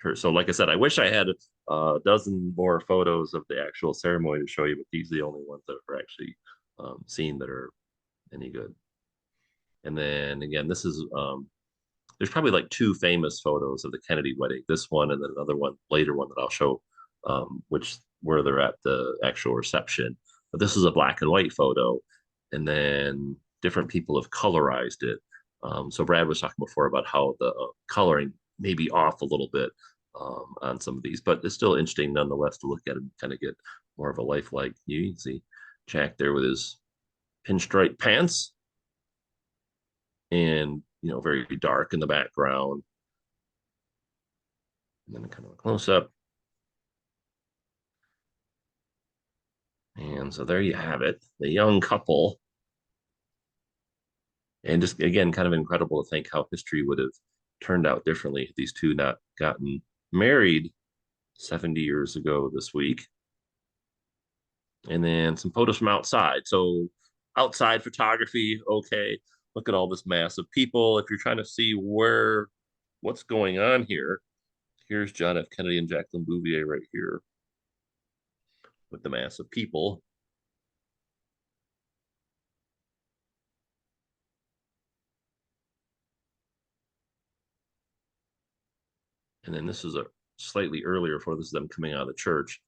A: church. So, like I said, I wish I had a dozen more photos of the actual ceremony to show you, but these are the only ones that are actually seen that are any good. And then again, this is there's probably like two famous photos of the Kennedy wedding. This one and then another one later one that I'll show, which where they're at the actual reception. But this is a black and white photo, and then different people have colorized it. So Brad was talking before about how the coloring may be off a little bit on some of these, but it's still interesting nonetheless to look at and kind of get more of a lifelike. You can see Jack there with his pinstripe pants and very dark in the background. And then kind of a close up. And so there you have it, the young couple. And just again, kind of incredible to think how history would have turned out differently if these two not gotten married 70 years ago this week. And then some photos from outside. So outside photography, okay. Look at all this mass of people. If you're trying to see what's going on here, here's John F. Kennedy and Jacqueline Bouvier right here with the mass of people. And then this is a slightly earlier for this is them coming out of the church.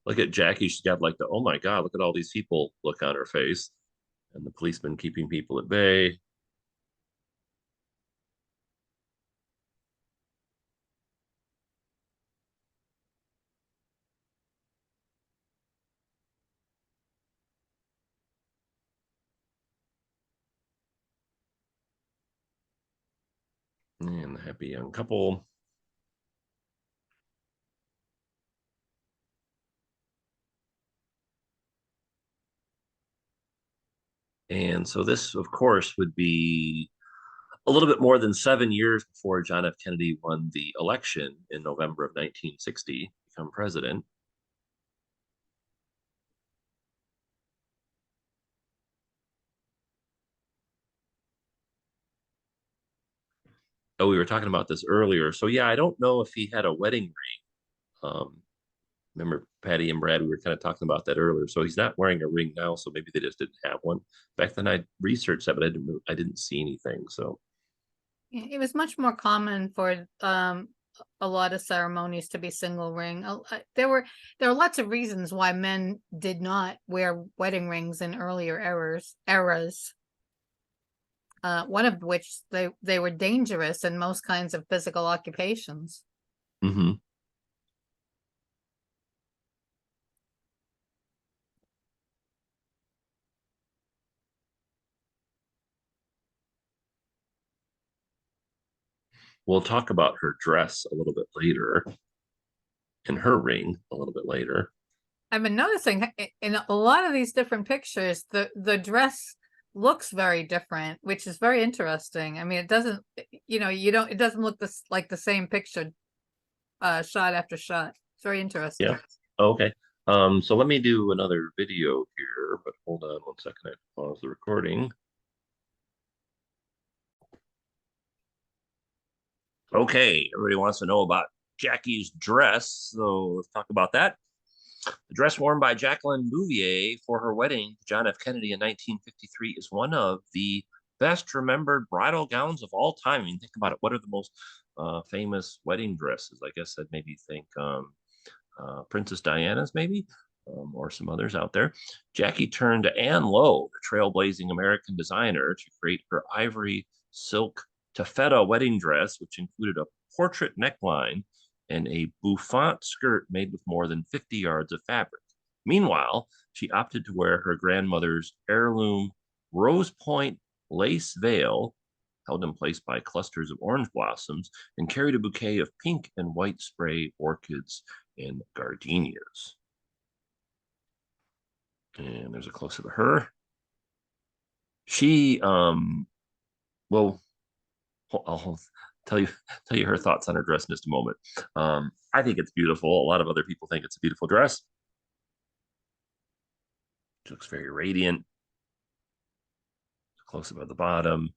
A: Look at Jackie. She's got like the, oh my God, look at all these people look on her face. And the policeman keeping people at bay. And the happy young couple. And so this, of course, would be a little bit more than 7 years before John F. Kennedy won the election in November of 1960, become president. Oh, we were talking about this earlier. So yeah, I don't know if he had a wedding ring. Remember Patty and Brad, we were kind of talking about that earlier. So he's not wearing a ring now, so maybe they just didn't have one. Back then I researched that, but I didn't see anything. So
B: It was much more common for a lot of ceremonies to be single ring. There were lots of reasons why men did not wear wedding rings in earlier eras. One of which they were dangerous in most kinds of physical occupations.
A: mhm. We'll talk about her dress a little bit later and her ring a little bit later.
B: I've been noticing in a lot of these different pictures, the dress looks very different, which is very interesting. I mean, it doesn't, it doesn't look like the same picture, shot after shot. It's very interesting.
A: Yeah. Okay. So let me do another video here, but hold on one second. I have to pause the recording. Okay, everybody wants to know about Jackie's dress, so let's talk about that. The dress worn by Jacqueline Bouvier for her wedding to John F. Kennedy in 1953 is one of the best remembered bridal gowns of all time. I mean, think about it. What are the most famous wedding dresses? I guess I'd maybe think Princess Diana's, maybe, or some others out there. Jackie turned to Anne Lowe, the trailblazing American designer, to create her ivory silk taffeta wedding dress, which included a portrait neckline and a bouffant skirt made with more than 50 yards of fabric. Meanwhile, she opted to wear her grandmother's heirloom rose point lace veil, held in place by clusters of orange blossoms, and carried a bouquet of pink and white spray orchids and gardenias. And there's a close-up of her. She, well, I'll tell you her thoughts on her dress in just a moment. I think it's beautiful. A lot of other people think it's a beautiful dress. She looks very radiant, close up at the bottom.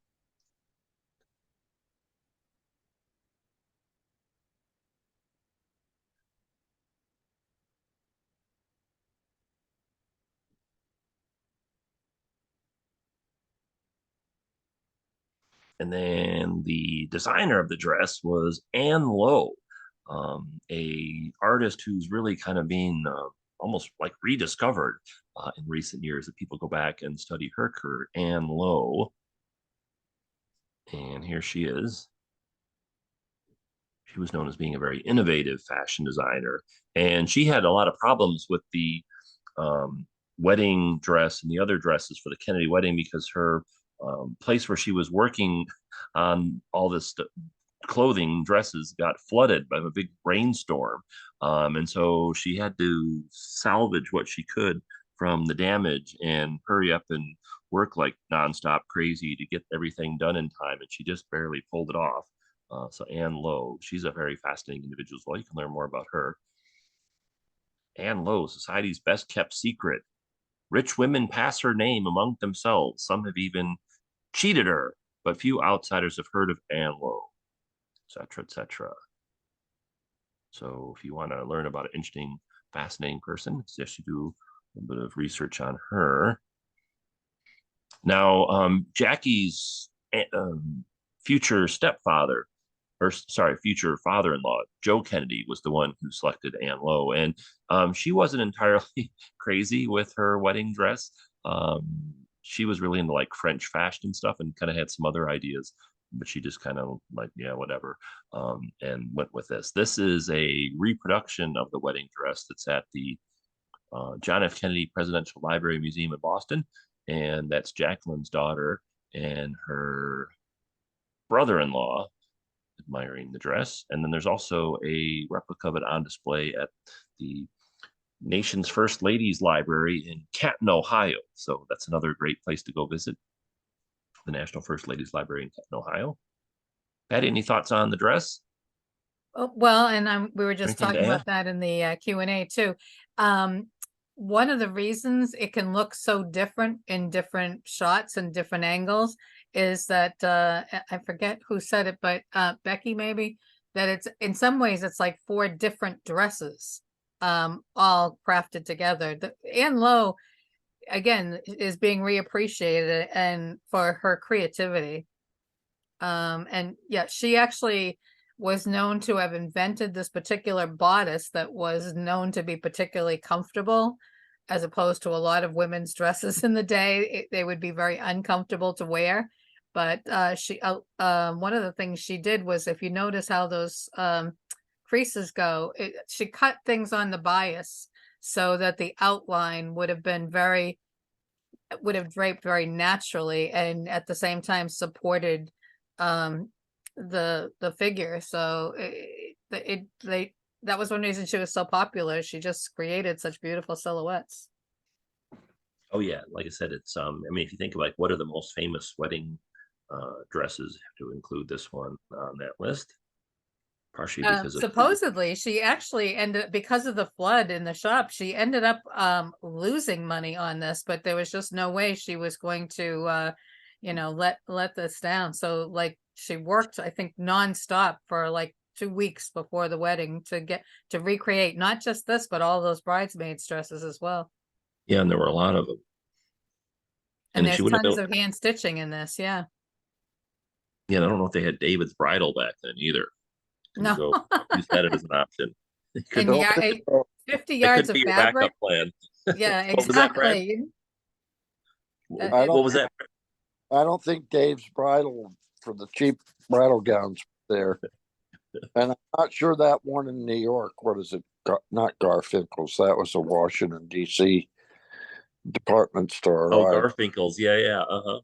A: And then the designer of the dress was Anne Lowe, a artist who's really kind of being almost like rediscovered in recent years. That people go back and study her career, Anne Lowe. And here she is. She was known as being a very innovative fashion designer, and she had a lot of problems with the wedding dress and the other dresses for the Kennedy wedding because her place where she was working on all this clothing dresses got flooded by a big rainstorm, and so she had to salvage what she could from the damage and hurry up and work like nonstop crazy to get everything done in time, and she just barely pulled it off. So Anne Lowe, she's a very fascinating individual as well. You can learn more about her. Anne Lowe, society's best kept secret. Rich women pass her name among themselves. Some have even cheated her, but few outsiders have heard of Anne Lowe, etc., etc. So if you want to learn about an interesting, fascinating person, I suggest you do a bit of research on her. Now, Jackie's future stepfather, or sorry, future father-in-law, Joe Kennedy, was the one who selected Anne Lowe, and she wasn't entirely crazy with her wedding dress. She was really into like French fashion stuff and kind of had some other ideas, but she just kind of like, yeah, whatever, and went with this. This is a reproduction of the wedding dress that's at the John F. Kennedy Presidential Library Museum in Boston, and that's Jacqueline's daughter and her brother-in-law admiring the dress. And then there's also a replica of it on display at the nation's first ladies library in Canton, Ohio. So that's another great place to go visit, the National First Ladies Library in Canton, Ohio. Patty, any thoughts on the dress?
B: Oh, well, and we were just
A: Anything to
B: talking
A: add?
B: about that in the Q&A too. One of the reasons it can look so different in different shots and different angles is that I forget who said it, but Becky maybe, that it's in some ways it's like 4 different dresses all crafted together. Anne Lowe, again, is being reappreciated and for her creativity. And yeah, she actually was known to have invented this particular bodice that was known to be particularly comfortable, as opposed to a lot of women's dresses in the day. They would be very uncomfortable to wear. But one of the things she did was, if you notice how those creases go, she cut things on the bias so that the outline would have draped very naturally, and at the same time supported the figure. So that was one reason she was so popular. She just created such beautiful silhouettes.
A: Oh yeah, like I said, it's I mean, if you think of like what are the most famous wedding dresses, have to include this one on that list, partially because of
B: Supposedly she actually ended, because of the flood in the shop, she ended up losing money on this, but there was just no way she was going to let this down. So like she worked, I think, nonstop for like 2 weeks before the wedding to recreate not just this, but all those bridesmaids dresses as well.
A: yeah, and there were a lot of them.
B: And
A: And she
B: there's
A: wouldn't have
B: tons
A: been,
B: of hand stitching in this. Yeah.
A: yeah, I don't know if they had David's bridal back then either. Couldn't
B: No.
A: go use that as an option. They
B: And
A: couldn't,
C: Don't
B: yeah,
C: think so.
B: 50
A: that
B: yards
A: couldn't
B: of
A: be your backup
B: fabric.
A: plan.
B: Yeah,
A: What was that, Brad?
B: exactly.
C: I
A: What
C: don't.
A: was that?
C: I don't think Dave's bridal for the cheap bridal gowns there, and I'm not sure that one in New York. What is it? Not Garfinkel's. That was a Washington D.C. department store,
A: Oh,
C: right?
A: Garfinkel's. Yeah, yeah. Uh-huh.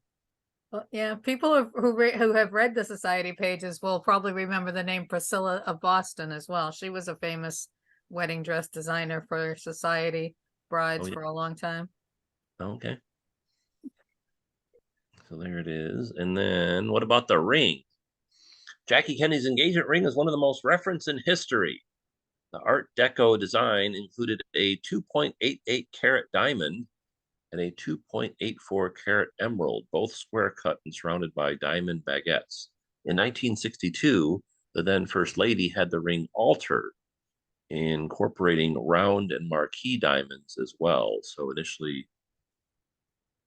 B: Well, yeah, people who have read the society pages will probably remember the name Priscilla of Boston as well. She was a famous wedding dress designer for society
A: Oh,
B: brides
A: yeah.
B: for a long time.
A: Okay. So there it is. And then what about the ring? Jackie Kennedy's engagement ring is one of the most referenced in history. The Art Deco design included a 2.88 carat diamond and a 2.84 carat emerald, both square cut and surrounded by diamond baguettes. In 1962, the then First Lady had the ring altered, incorporating round and marquee diamonds as well. So initially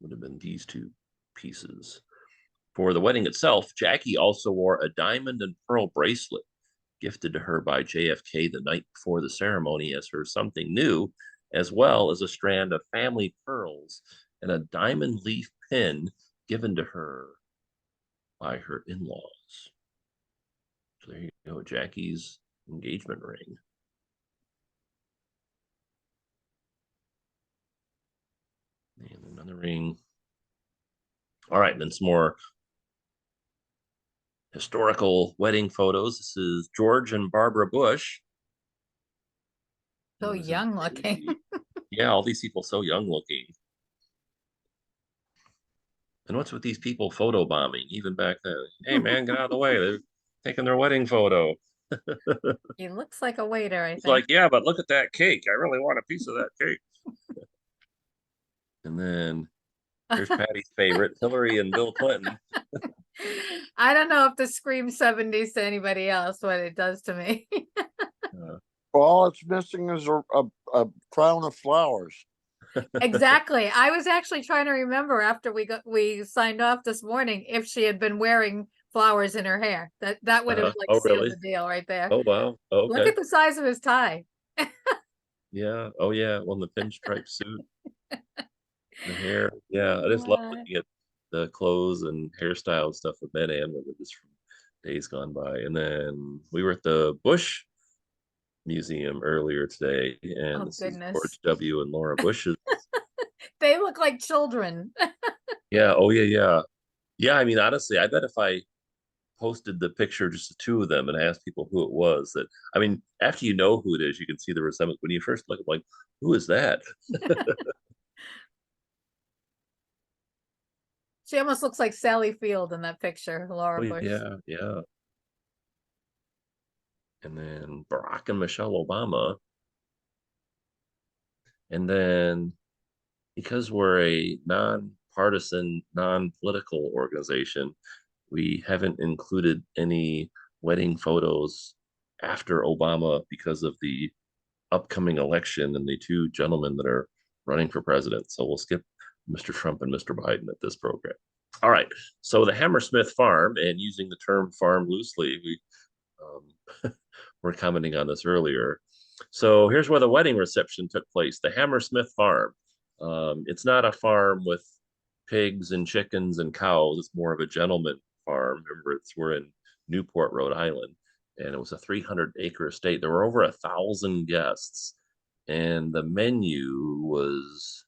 A: would have been these two pieces. For the wedding itself, Jackie also wore a diamond and pearl bracelet gifted to her by JFK the night before the ceremony as her something new, as well as a strand of family pearls and a diamond leaf pin given to her by her in-laws. So there you go, Jackie's engagement ring. And another ring. All right, then some more historical wedding photos. This is George and Barbara Bush.
B: So young looking.
A: Yeah, all these people so young looking. And what's with these people photo bombing even back then? Hey man, get out of the way. They're taking their wedding photo.
B: He looks like a waiter, I
A: It's
B: think.
A: like, yeah, but look at that cake. I really want a piece of that cake. And then here's Patty's favorite, Hillary and Bill Clinton.
B: I don't know if this screams 70s to anybody else, what it does to me.
C: All it's missing is a crown of flowers.
B: Exactly. I was actually trying to remember after we signed off this morning if she had been wearing flowers in her hair. That would have like sealed
A: really?
B: the deal right there.
A: Oh wow. Oh,
B: Look
A: okay.
B: at the size of his tie.
A: Yeah. Oh yeah. Well, the pinstripe suit, the hair. Yeah, I just love looking at the clothes and hairstyle and stuff with Ben and women just from days gone by. And then we were at the Bush Museum earlier today, and
B: Oh,
A: this
B: goodness.
A: is George W. and Laura Bush's.
B: They look like children.
A: Yeah. Oh yeah. Yeah. Yeah. I mean, honestly, I bet if I posted the picture, just the two of them, and asked people who it was, that I mean, after you know who it is, you can see the resemblance. When you first look, like, who is that?
B: She almost looks like Sally Field in that picture, Laura
A: Oh
B: Bush.
A: yeah, yeah. And then Barack and Michelle Obama. And then because we're a non-partisan, non-political organization, we haven't included any wedding photos after Obama because of the upcoming election and the two gentlemen that are running for president. So we'll skip Mr. Trump and Mr. Biden at this program. All right. So the Hammersmith farm, and using the term farm loosely, we were commenting on this earlier. So here's where the wedding reception took place, the Hammersmith farm. It's not a farm with pigs and chickens and cows. It's more of a gentleman farm. Remember, we're in Newport, Rhode Island, and it was a 300-acre estate. There were over 1,000 guests, and the menu was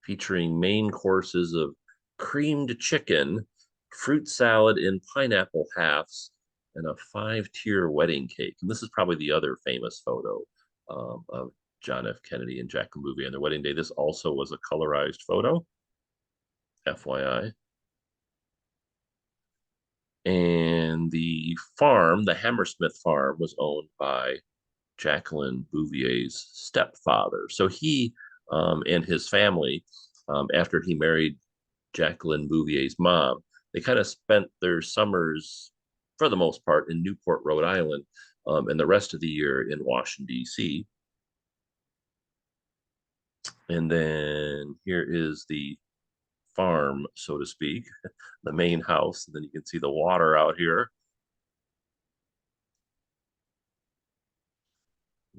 A: featuring main courses of creamed chicken, fruit salad in pineapple halves, and a 5-tier wedding cake. And this is probably the other famous photo of John F. Kennedy and Jacqueline Bouvier on their wedding day. This also was a colorized photo, FYI. And the farm, the Hammersmith farm, was owned by Jacqueline Bouvier's stepfather. So he and his family, after he married Jacqueline Bouvier's mom, they kind of spent their summers, for the most part, in Newport, Rhode Island, and the rest of the year in Washington, D.C. And then here is the farm, so to speak, the main house. And then you can see the water out here.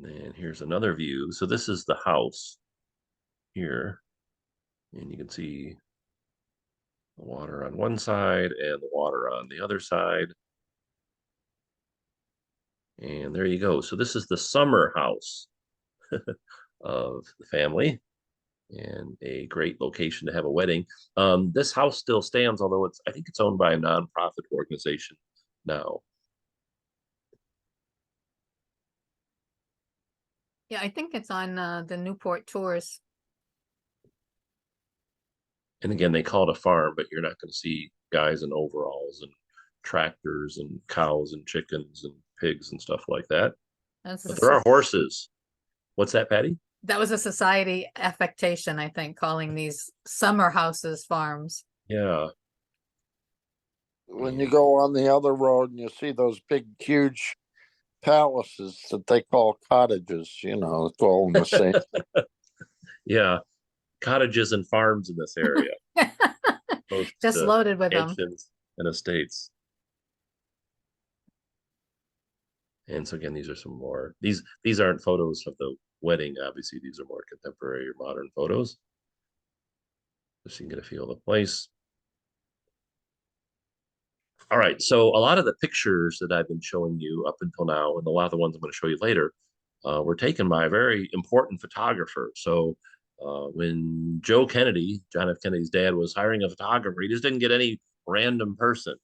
A: And here's another view. So this is the house here. And you can see the water on one side and the water on the other side. And there you go. So this is the summer house of the family, and a great location to have a wedding. This house still stands, although I think it's owned by a nonprofit organization now.
B: Yeah, I think it's on the Newport tours.
A: And again, they call it a farm, but you're not going to see guys in overalls and tractors and cows and chickens and pigs and stuff like that.
B: That's
A: But there are horses. What's that, Patty?
B: that was a society affectation, I think, calling these summer houses farms.
A: Yeah.
C: When you go on the other road and you see those big, huge palaces that they call cottages, you know, it's all in the same.
A: Yeah. Cottages and farms in this area. Both
B: Just loaded with them.
A: mansions and estates. And so again, these are some more, these aren't photos of the wedding. Obviously, these are more contemporary or modern photos. Just so you can get a feel of the place. All right, so a lot of the pictures that I've been showing you up until now, and a lot of the ones I'm going to show you later, were taken by a very important photographer. So when Joe Kennedy, John F. Kennedy's dad, was hiring a photographer, he just didn't get any random person.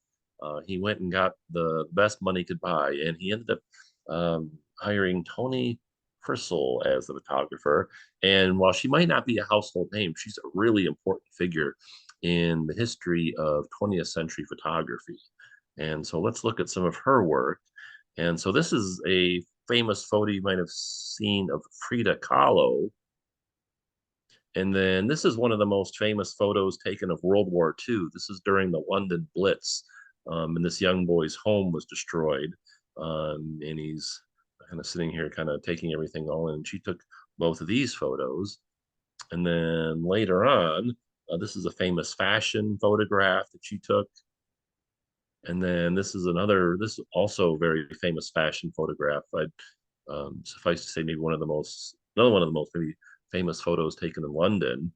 A: He went and got the best money he could buy, and he ended up hiring Toni Purcell as the photographer. And while she might not be a household name, she's a really important figure in the history of 20th century photography. And so let's look at some of her work. And so this is a famous photo you might have seen of Frida Kahlo. And then this is one of the most famous photos taken of World War II. This is during the London Blitz. And this young boy's home was destroyed. And he's kind of sitting here, kind of taking everything all in. And she took both of these photos. And then later on, this is a famous fashion photograph that she took. And then this is this is also very famous fashion photograph. I'd suffice to say maybe another one of the most maybe famous photos taken in London.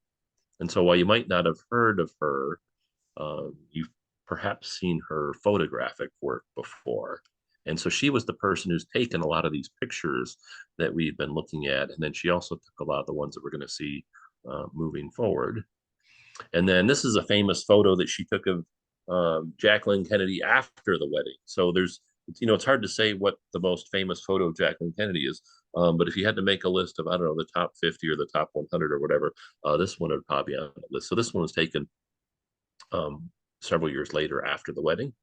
A: And so while you might not have heard of her, you've perhaps seen her photographic work before. And so she was the person who's taken a lot of these pictures that we've been looking at. And then she also took a lot of the ones that we're going to see moving forward. And then this is a famous photo that she took of Jacqueline Kennedy after the wedding. So it's hard to say what the most famous photo of Jacqueline Kennedy is. But if you had to make a list of, I don't know, the top 50 or the top 100 or whatever, this one would probably be on the list. So this one was taken several years later after the wedding,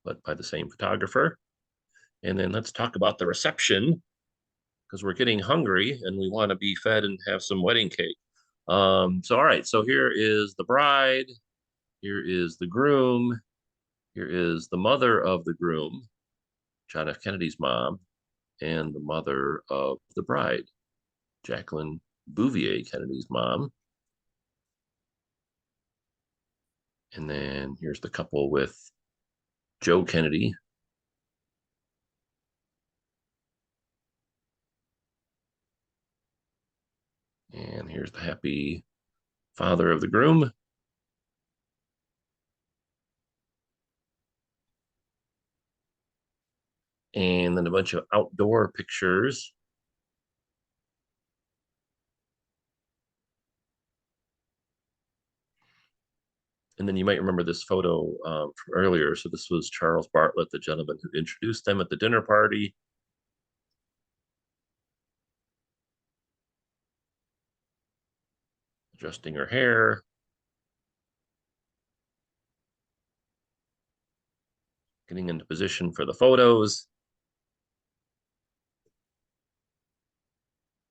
A: but by the same photographer. And then let's talk about the reception, because we're getting hungry and we want to be fed and have some wedding cake. All right, so here is the bride, here is the groom, here is the mother of the groom, John F. Kennedy's mom, and the mother of the bride, Jacqueline Bouvier, Kennedy's mom. And then here's the couple with Joe Kennedy. And here's the happy father of the groom. And then a bunch of outdoor pictures. And then you might remember this photo from earlier. So this was Charles Bartlett, the gentleman who introduced them at the dinner party. Adjusting her hair. Getting into position for the photos.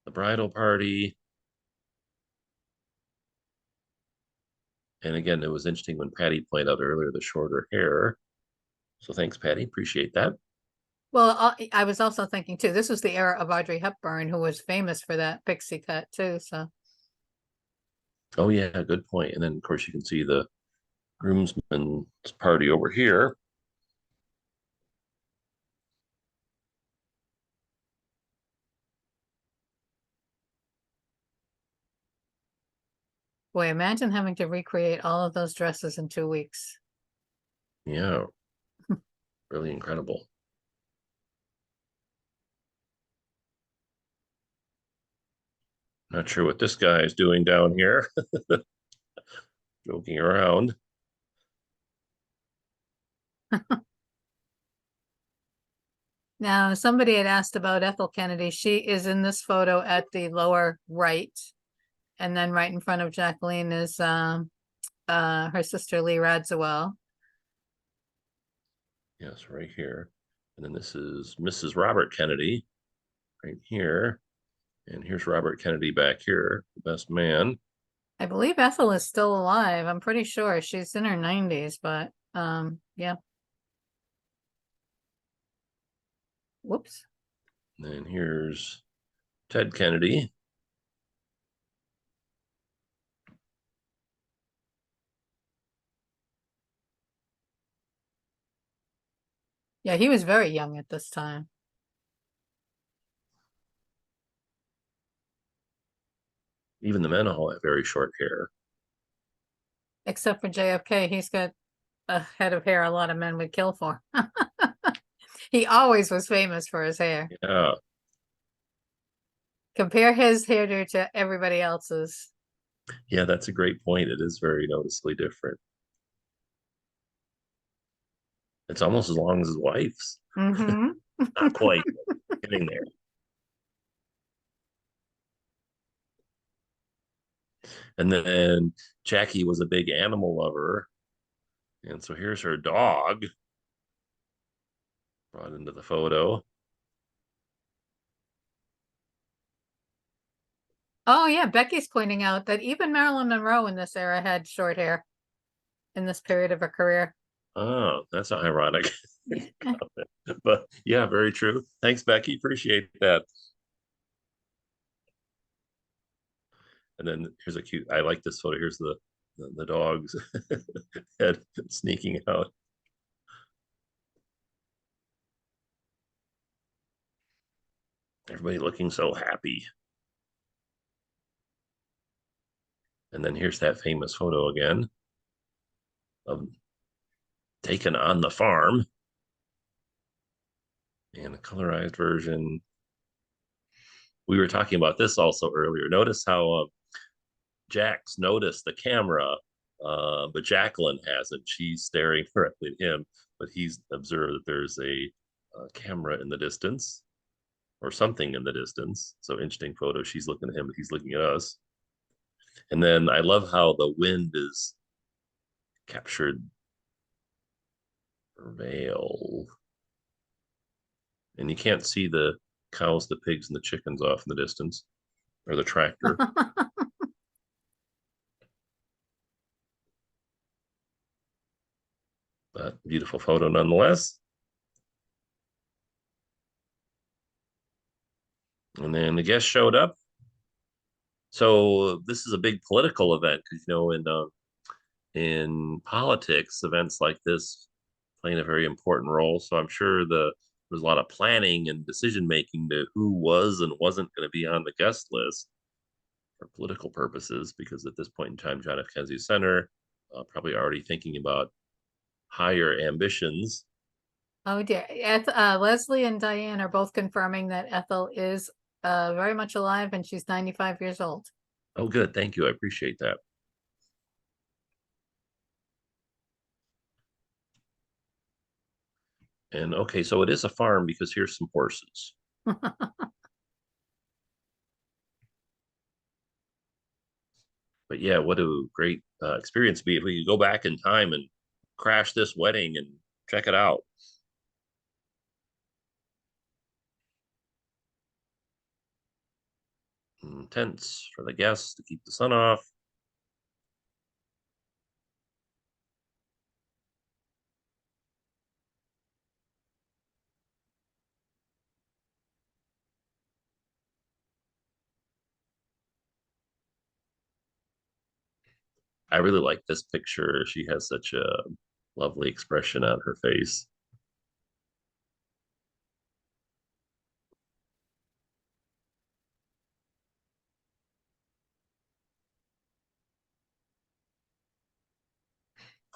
A: The bridal party. And again, it was interesting when Patty pointed out earlier the shorter hair. So thanks, Patty. Appreciate that.
B: Well, I was also thinking too, this was the era of Audrey Hepburn, who was famous for that pixie cut too. So,
A: oh yeah, good point. And then of course you can see the groomsmen's party over here.
B: boy, imagine having to recreate all of those dresses in 2 weeks.
A: Yeah, really incredible. Not sure what this guy is doing down here. Joking around.
B: Now, somebody had asked about Ethel Kennedy. She is in this photo at the lower right. And then right in front of Jacqueline is her sister Lee Radziwill.
A: Yes, right here. And then this is Mrs. Robert Kennedy right here. And here's Robert Kennedy back here, the best man.
B: I believe Ethel is still alive. I'm pretty sure she's in her 90s, but yeah. Whoops.
A: And then here's Ted Kennedy.
B: Yeah, he was very young at this time.
A: Even the men all have very short hair.
B: Except for JFK, he's got a head of hair a lot of men would kill for. He always was famous for his hair.
A: Yeah.
B: Compare his hairdo to everybody else's.
A: Yeah, that's a great point. It is very noticeably different. It's almost as long as his wife's.
B: Mm-hmm.
A: Not quite. Getting there. And then Jackie was a big animal lover. And so here's her dog brought into the photo.
B: Oh yeah, Becky's pointing out that even Marilyn Monroe in this era had short hair in this period of her career.
A: Oh, that's ironic. But yeah, very true. Thanks, Becky. Appreciate that. And then here's a cute, I like this photo. Here's the dog's head sneaking out. Everybody looking so happy. And then here's that famous photo again of taken on the farm. And a colorized version. We were talking about this also earlier. Notice how Jack's noticed the camera, but Jacqueline hasn't. She's staring directly at him, but he's observed that there's a camera in the distance or something in the distance. So interesting photo. She's looking at him, but he's looking at us. And then I love how the wind is captured her veil. And you can't see the cows, the pigs, and the chickens off in the distance, or the tractor. But beautiful photo nonetheless. And then the guest showed up. So this is a big political event because in politics, events like this playing a very important role. So I'm sure there's a lot of planning and decision making to who was and wasn't going to be on the guest list for political purposes. Because at this point in time, John F. Kennedy Center probably already thinking about higher ambitions.
B: Oh dear. Leslie and Diane are both confirming that Ethel is very much alive and she's 95 years old.
A: Oh, good. Thank you. I appreciate that. And okay, so it is a farm because here's some horses. But yeah, what a great experience be if we could go back in time and crash this wedding and check it out. And tents for the guests to keep the sun off. I really like this picture. She has such a lovely expression on her face.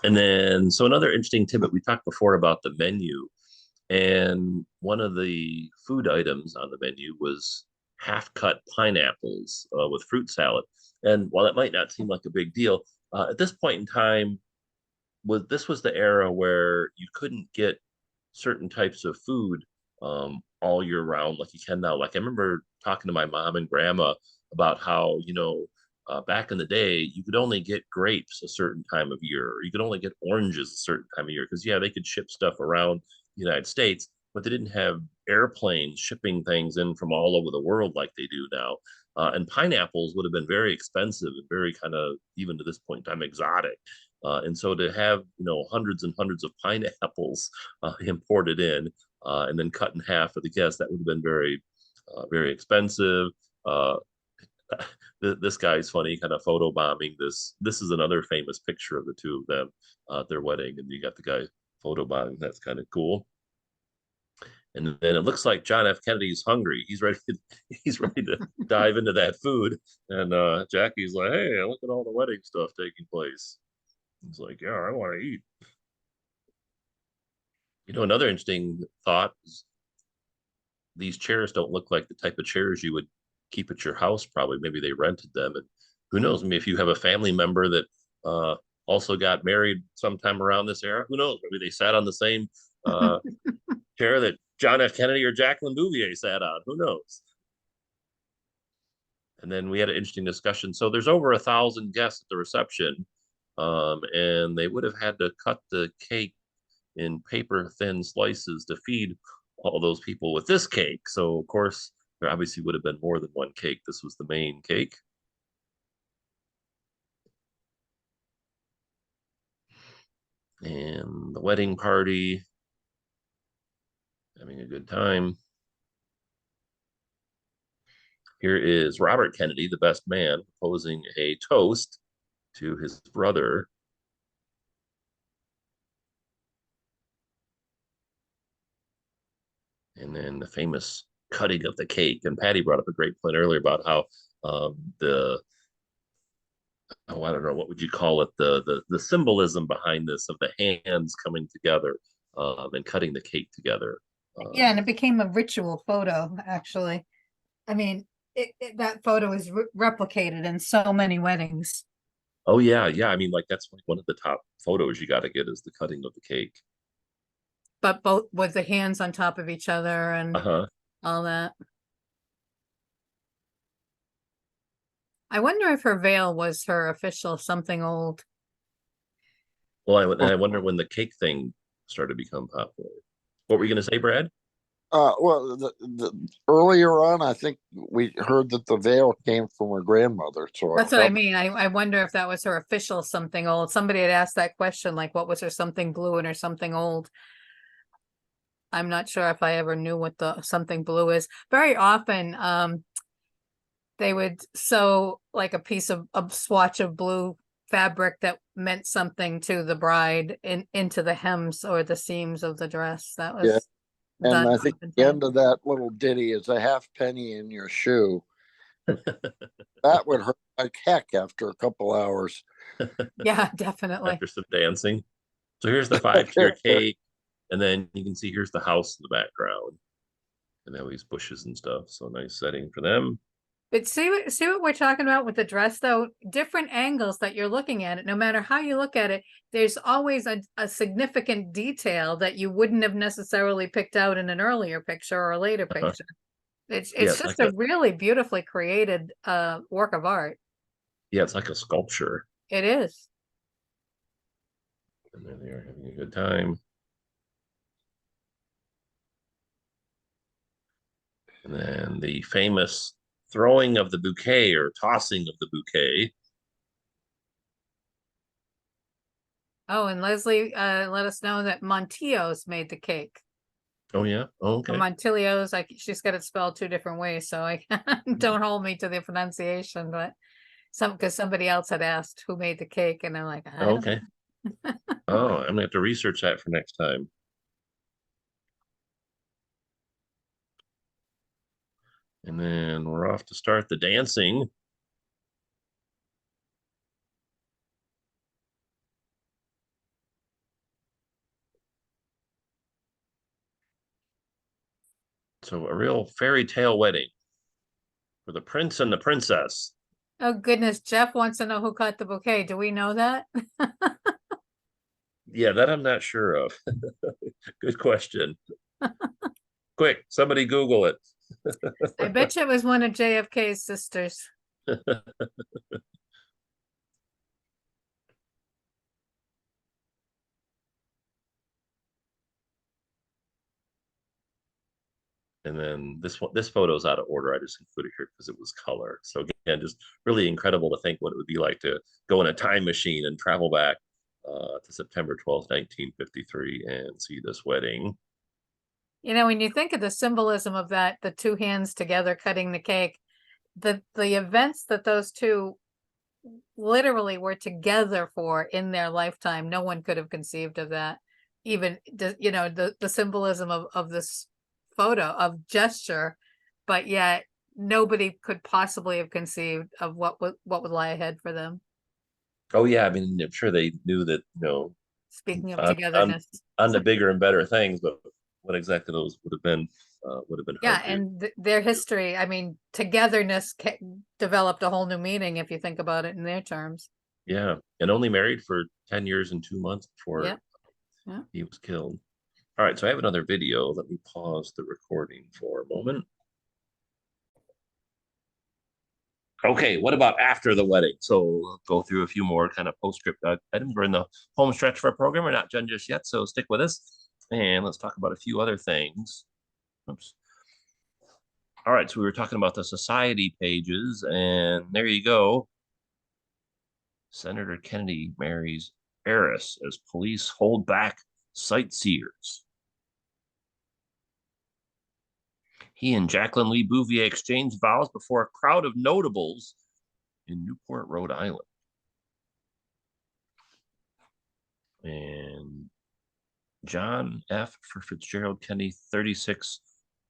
A: And then, so another interesting tidbit, we talked before about the menu, and one of the food items on the menu was half-cut pineapples with fruit salad. And while that might not seem like a big deal, at this point in time, this was the era where you couldn't get certain types of food all year round like you can now. Like I remember talking to my mom and grandma about how back in the day, you could only get grapes a certain time of year, or you could only get oranges a certain time of year. Because yeah, they could ship stuff around the United States, but they didn't have airplanes shipping things in from all over the world like they do now. And pineapples would have been very expensive and very kind of, even to this point in time, exotic. And so to have, hundreds and hundreds of pineapples imported in and then cut in half for the guests, that would have been very, very expensive. Uh, this guy's funny, kind of photo bombing this. This is another famous picture of the two of them at their wedding, and you got the guy photo bombing. That's kind of cool. And then it looks like John F. Kennedy's hungry. He's ready. He's ready to dive into that food. And Jackie's like, "Hey, look at all the wedding stuff taking place." He's like, "Yeah, I want to eat." Another interesting thought is these chairs don't look like the type of chairs you would keep at your house. Probably, maybe they rented them, and who knows? Maybe if you have a family member that also got married sometime around this era, who knows? Maybe they sat on the same chair that John F. Kennedy or Jacqueline Bouvier sat on. Who knows? And then we had an interesting discussion. So there's over 1,000 guests at the reception, and they would have had to cut the cake in paper thin slices to feed all those people with this cake. So of course, there obviously would have been more than one cake. This was the main cake. And the wedding party, having a good time. Here is Robert Kennedy, the best man, proposing a toast to his brother. And then the famous cutting of the cake. And Patty brought up a great point earlier about how I don't know, what would you call it? The symbolism behind this of the hands coming together and cutting the cake together.
B: Yeah, and it became a ritual photo, actually. I mean, that photo is replicated in so many weddings.
A: Oh yeah, yeah. I mean, like that's like one of the top photos you got to get is the cutting of the cake.
B: But both with the hands on top of each other and
A: Uh-huh.
B: all that. I wonder if her veil was her official something old.
A: Well, I wonder when the cake thing started to become popular. What were you going to say, Brad?
C: Well, earlier on, I think we heard that the veil came from her grandmother. So
B: That's what I mean. I wonder if that was her official something old. Somebody had asked that question, like what was her something blue and her something old. I'm not sure if I ever knew what the something blue is. Very often, they would sew like a piece of a swatch of blue fabric that meant something to the bride into the hems or the seams of the dress. That was
C: yeah. And
B: done
C: I think the
B: oftentimes.
C: end of that little ditty is a half penny in your shoe. That would hurt like heck after a couple hours.
B: Yeah, definitely.
A: After some dancing. So here's the 5-tier cake, and then you can see here's the house in the background, and all these bushes and stuff. So nice setting for them.
B: But see what we're talking about with the dress, though. Different angles that you're looking at it, no matter how you look at it, there's always a significant detail that you wouldn't have necessarily picked out in an earlier picture or a later picture. It's
A: it's
B: just
A: like
B: a really beautifully created work of art.
A: Yeah, it's like a sculpture.
B: It is.
A: And then they're having a good time. And then the famous throwing of the bouquet or tossing of the bouquet.
B: Oh, and Leslie let us know that Montillo's made the cake.
A: Oh yeah. Oh, okay.
B: Or Montillo's, she's got it spelled 2 different ways, so I don't hold me to the pronunciation, but because somebody else had asked who made the cake, and I'm like, I don't
A: Okay. Oh, I'm gonna have to research that for next time. And then we're off to start the dancing. So a real fairy tale wedding for the prince and the princess.
B: Oh goodness, Jeff wants to know who cut the bouquet. Do we know that?
A: Yeah, that I'm not sure of. Good question. Quick, somebody Google it.
B: I bet you it was one of JFK's sisters.
A: And then this photo's out of order. I just included here because it was color. So again, just really incredible to think what it would be like to go in a time machine and travel back to September 12th, 1953, and see this wedding.
B: You know, when you think of the symbolism of that, the two hands together cutting the cake, the events that those two literally were together for in their lifetime, no one could have conceived of that. Even you know, the symbolism of this photo of gesture, but yet nobody could possibly have conceived of what would lie ahead for them.
A: Oh yeah, I mean, I'm sure they knew that,
B: Speaking of
A: on, on,
B: togetherness.
A: on the bigger and better things, but what exactly those would have been
B: Yeah,
A: hard to.
B: and their history, I mean, togetherness developed a whole new meaning if you think about it in their terms.
A: Yeah, and only married for 10 years and 2 months
B: Yeah,
A: before
B: yeah.
A: he was killed. All right, so I have another video. Let me pause the recording for a moment. Okay, what about after the wedding? So we'll go through a few more kind of postscript items. We're in the home stretch of our program. We're not done just yet, so stick with us. And let's talk about a few other things. Oops. All right, so we were talking about the society pages, and there you go. Senator Kennedy marries heiress as police hold back sightseers. He and Jacqueline Lee Bouvier exchanged vows before a crowd of notables in Newport, Rhode Island. And John F. for Fitzgerald Kennedy, 36,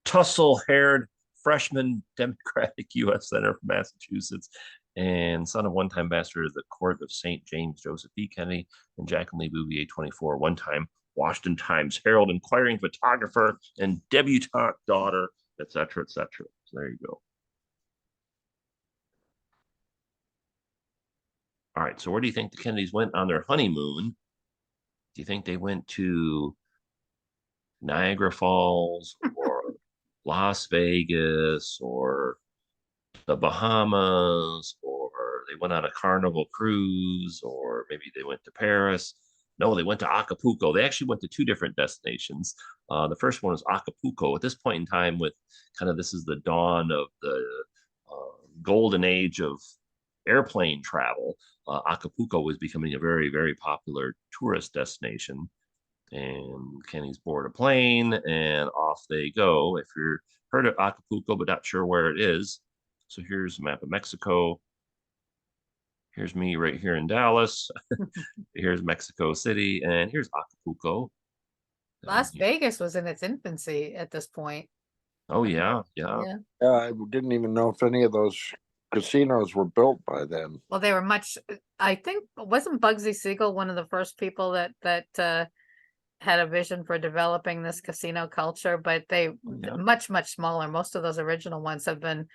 A: tussle-haired freshman Democratic U.S. Senator from Massachusetts, and son of one-time ambassador to the court of St. James Joseph E. Kennedy, and Jacqueline Lee Bouvier, 24, one-time Washington Times Herald inquiring photographer and debutante daughter, etc., etc. So there you go. All right, so where do you think the Kennedys went on their honeymoon? Do you think they went to Niagara Falls or Las Vegas or the Bahamas, or they went on a Carnival cruise, or maybe they went to Paris? No, they went to Acapulco. They actually went to two different destinations. The first one was Acapulco. At this point in time, with kind of this is the dawn of the golden age of airplane travel. Acapulco was becoming a very, very popular tourist destination. And Kenny's board a plane and off they go. If you're heard of Acapulco but not sure where it is, so here's a map of Mexico. Here's me right here in Dallas. Here's Mexico City, and here's Acapulco.
B: Las Vegas was in its infancy at this point.
A: Oh yeah, yeah.
B: Yeah.
C: Yeah, I didn't even know if any of those casinos were built by then.
B: Well, they were much. I think wasn't Bugsy Siegel one of the first people that had a vision for developing this casino culture? But they much smaller. Most of those original ones have been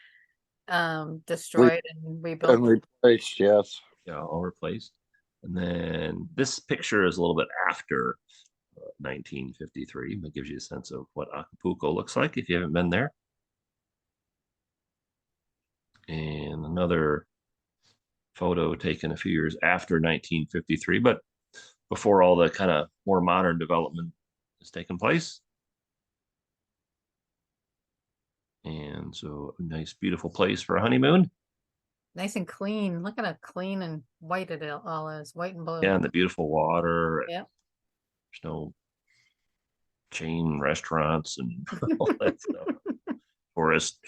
B: destroyed and rebuilt
C: and replaced. Yes.
A: Yeah, all replaced. And then this picture is a little bit after 1953, but gives you a sense of what Acapulco looks like if you haven't been there. And another photo taken a few years after 1953, but before all the kind of more modern development has taken place. And so a nice, beautiful place for a honeymoon.
B: Nice and clean. Look at how clean and white it all is, white and blue.
A: Yeah, and the beautiful water.
B: Yeah.
A: There's no chain restaurants and all that stuff. Tourist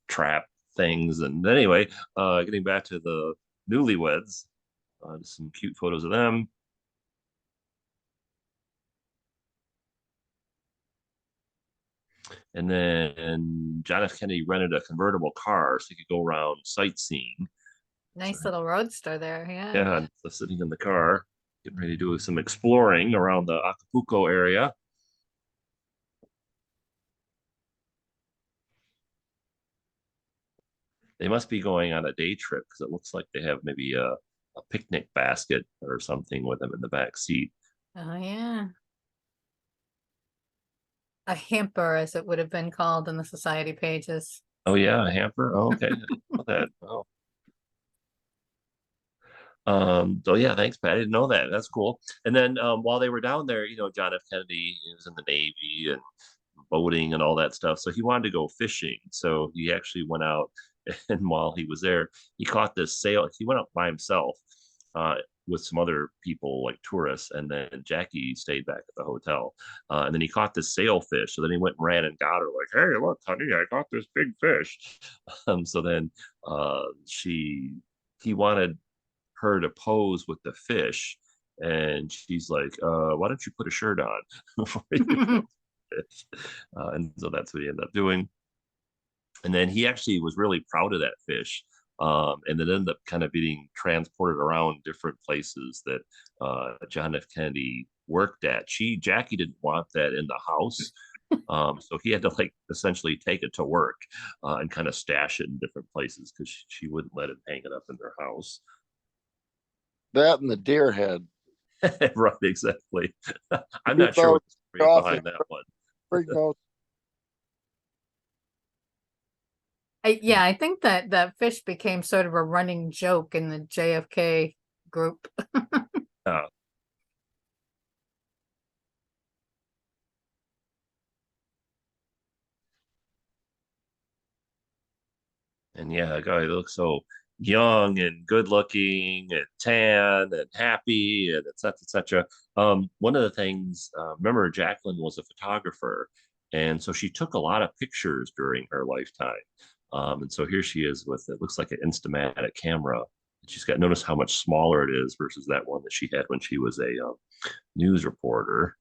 A: trap things. And anyway, getting back to the newlyweds, just some cute photos of them. And then John F. Kennedy rented a convertible car so he could go around sightseeing.
B: Nice little roadster there. Yeah.
A: Yeah, so sitting in the car, getting ready to do some exploring around the Acapulco area. They must be going on a day trip because it looks like they have maybe a picnic basket or something with them in the back seat.
B: Oh yeah. A hamper, as it would have been called in the society pages.
A: Oh yeah, a hamper. Oh, okay. I didn't know that. Oh. So yeah, thanks, Pat. I didn't know that. That's cool. And then while they were down there, John F. Kennedy was in the Navy and boating and all that stuff. So he wanted to go fishing. So he actually went out, and while he was there, he caught this sail. He went up by himself uh, with some other people like tourists, and then Jackie stayed back at the hotel. And then he caught this sailfish. So then he went and ran and got her, like, "Hey, look, honey, I caught this big fish." So then he wanted her to pose with the fish, and she's like, "Why don't you put a shirt on before you pose the fish?" And so that's what he ended up doing. And then he actually was really proud of that fish. And then ended up kind of being transported around different places that John F. Kennedy worked at. Jackie didn't want that in the house. So he had to like essentially take it to work and kind of stash it in different places because she wouldn't let him hang it up in their house.
C: That and the deer head.
A: Right, exactly. I'm
C: You
A: not sure
C: know,
A: what the story is behind that one.
C: bring those.
B: Yeah, I think that that fish became sort of a running joke in the JFK group.
A: Uh, and yeah, a guy looks so young and good looking and tan and happy and et cetera, et cetera. One of the things, remember, Jacqueline was a photographer, and so she took a lot of pictures during her lifetime. And so here she is with, it looks like an Instamatic camera. She's got, notice how much smaller it is versus that one that she had when she was a news reporter.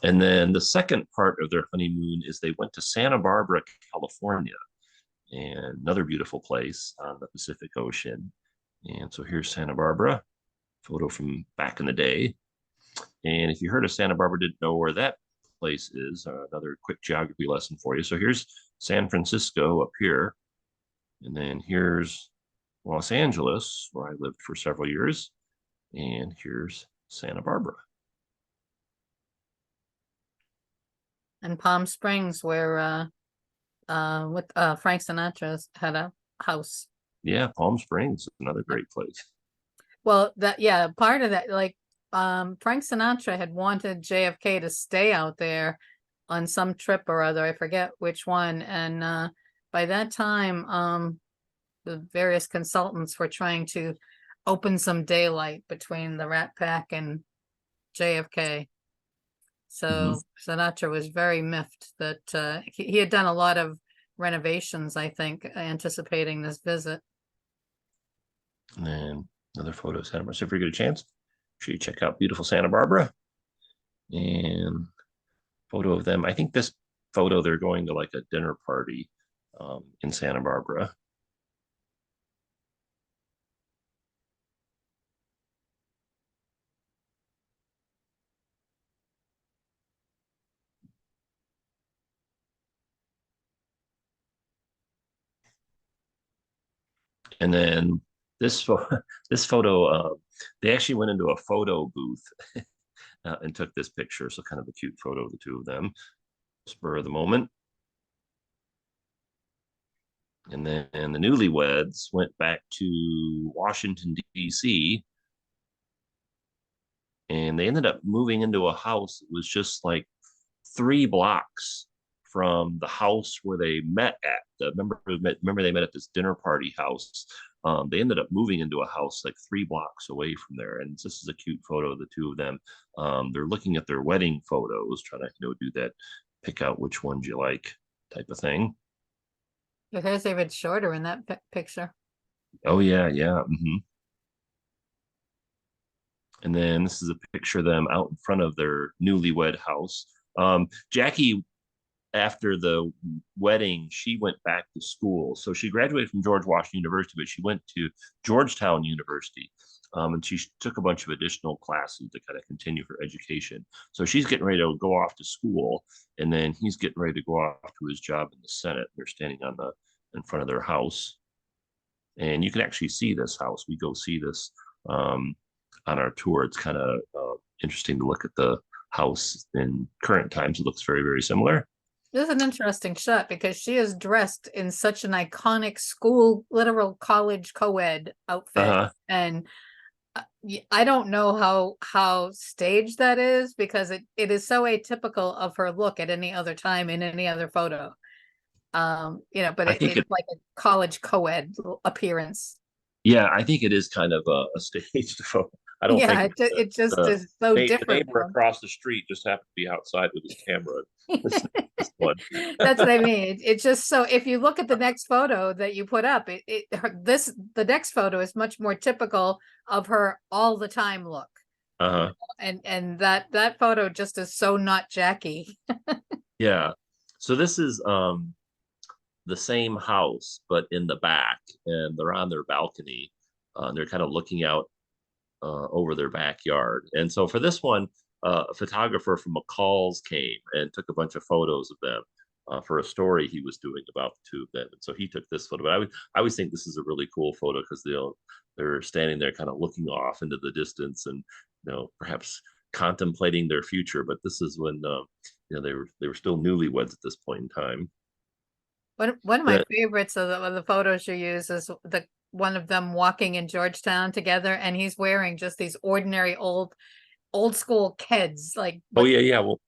A: And then the second part of their honeymoon is they went to Santa Barbara, California, and another beautiful place on the Pacific Ocean. And so here's Santa Barbara, photo from back in the day. And if you heard of Santa Barbara, didn't know where that place is, another quick geography lesson for you. So here's San Francisco up here. And then here's Los Angeles, where I lived for several years. And here's Santa Barbara.
B: And Palm Springs, where with Frank Sinatra's had a house.
A: Yeah, Palm Springs, another great place.
B: Well, that yeah, part of that, like Frank Sinatra had wanted JFK to stay out there on some trip or other, I forget which one. And by that time, the various consultants were trying to open some daylight between the Rat Pack and JFK. So Sinatra was very miffed that he had done a lot of renovations, I think, anticipating this visit.
A: And then another photo of Santa Barbara. So if you get a chance, sure you check out beautiful Santa Barbara. And photo of them. I think this photo, they're going to like a dinner party in Santa Barbara. And then this photo, they actually went into a photo booth and took this picture. So kind of a cute photo of the two of them, spur of the moment. And then the newlyweds went back to Washington, D.C. And they ended up moving into a house that was just like 3 blocks from the house where they met at. Remember they met at this dinner party house. They ended up moving into a house like 3 blocks away from there. And this is a cute photo of the two of them. They're looking at their wedding photos, trying to do that, pick out which ones you like type of thing.
B: Your hair's even shorter in that picture.
A: Oh yeah, yeah. And then this is a picture of them out in front of their newlywed house. Jackie, after the wedding, she went back to school. So she graduated from George Washington University, but she went to Georgetown University. And she took a bunch of additional classes to kind of continue her education. So she's getting ready to go off to school, and then he's getting ready to go off to his job in the Senate. They're standing in front of their house, and you can actually see this house. We go see this on our tour. It's kind of interesting to look at the house in current times. It looks very, very similar.
B: This is an interesting shot because she is dressed in such an iconic school, literal college co-ed outfit.
A: Uh-huh.
B: And I don't know how staged that is because it is so atypical of her look at any other time in any other photo. But
A: I think
B: it's
A: it,
B: like a college co-ed appearance.
A: yeah, I think it is kind of a staged photo. I don't think
B: Yeah, it just
A: the,
B: is so
A: the
B: different
A: neighbor
B: from.
A: across the street just happened to be outside with his camera. This one.
B: That's what I mean. It's just so if you look at the next photo that you put up, the next photo is much more typical of her all the time look.
A: Uh-huh.
B: And that photo just is so not Jackie.
A: Yeah. So this is the same house, but in the back, and they're on their balcony. And they're kind of looking out over their backyard. And so for this one, a photographer from McCall's came and took a bunch of photos of them for a story he was doing about the two of them. And so he took this photo. But I always think this is a really cool photo because they're standing there kind of looking off into the distance and perhaps contemplating their future. But this is when they were still newlyweds at this point in time.
B: One of my
A: Yeah.
B: favorites of the photos you use is the one of them walking in Georgetown together, and he's wearing just these ordinary old school kids. Like,
A: Oh
B: but
A: yeah, yeah. Well,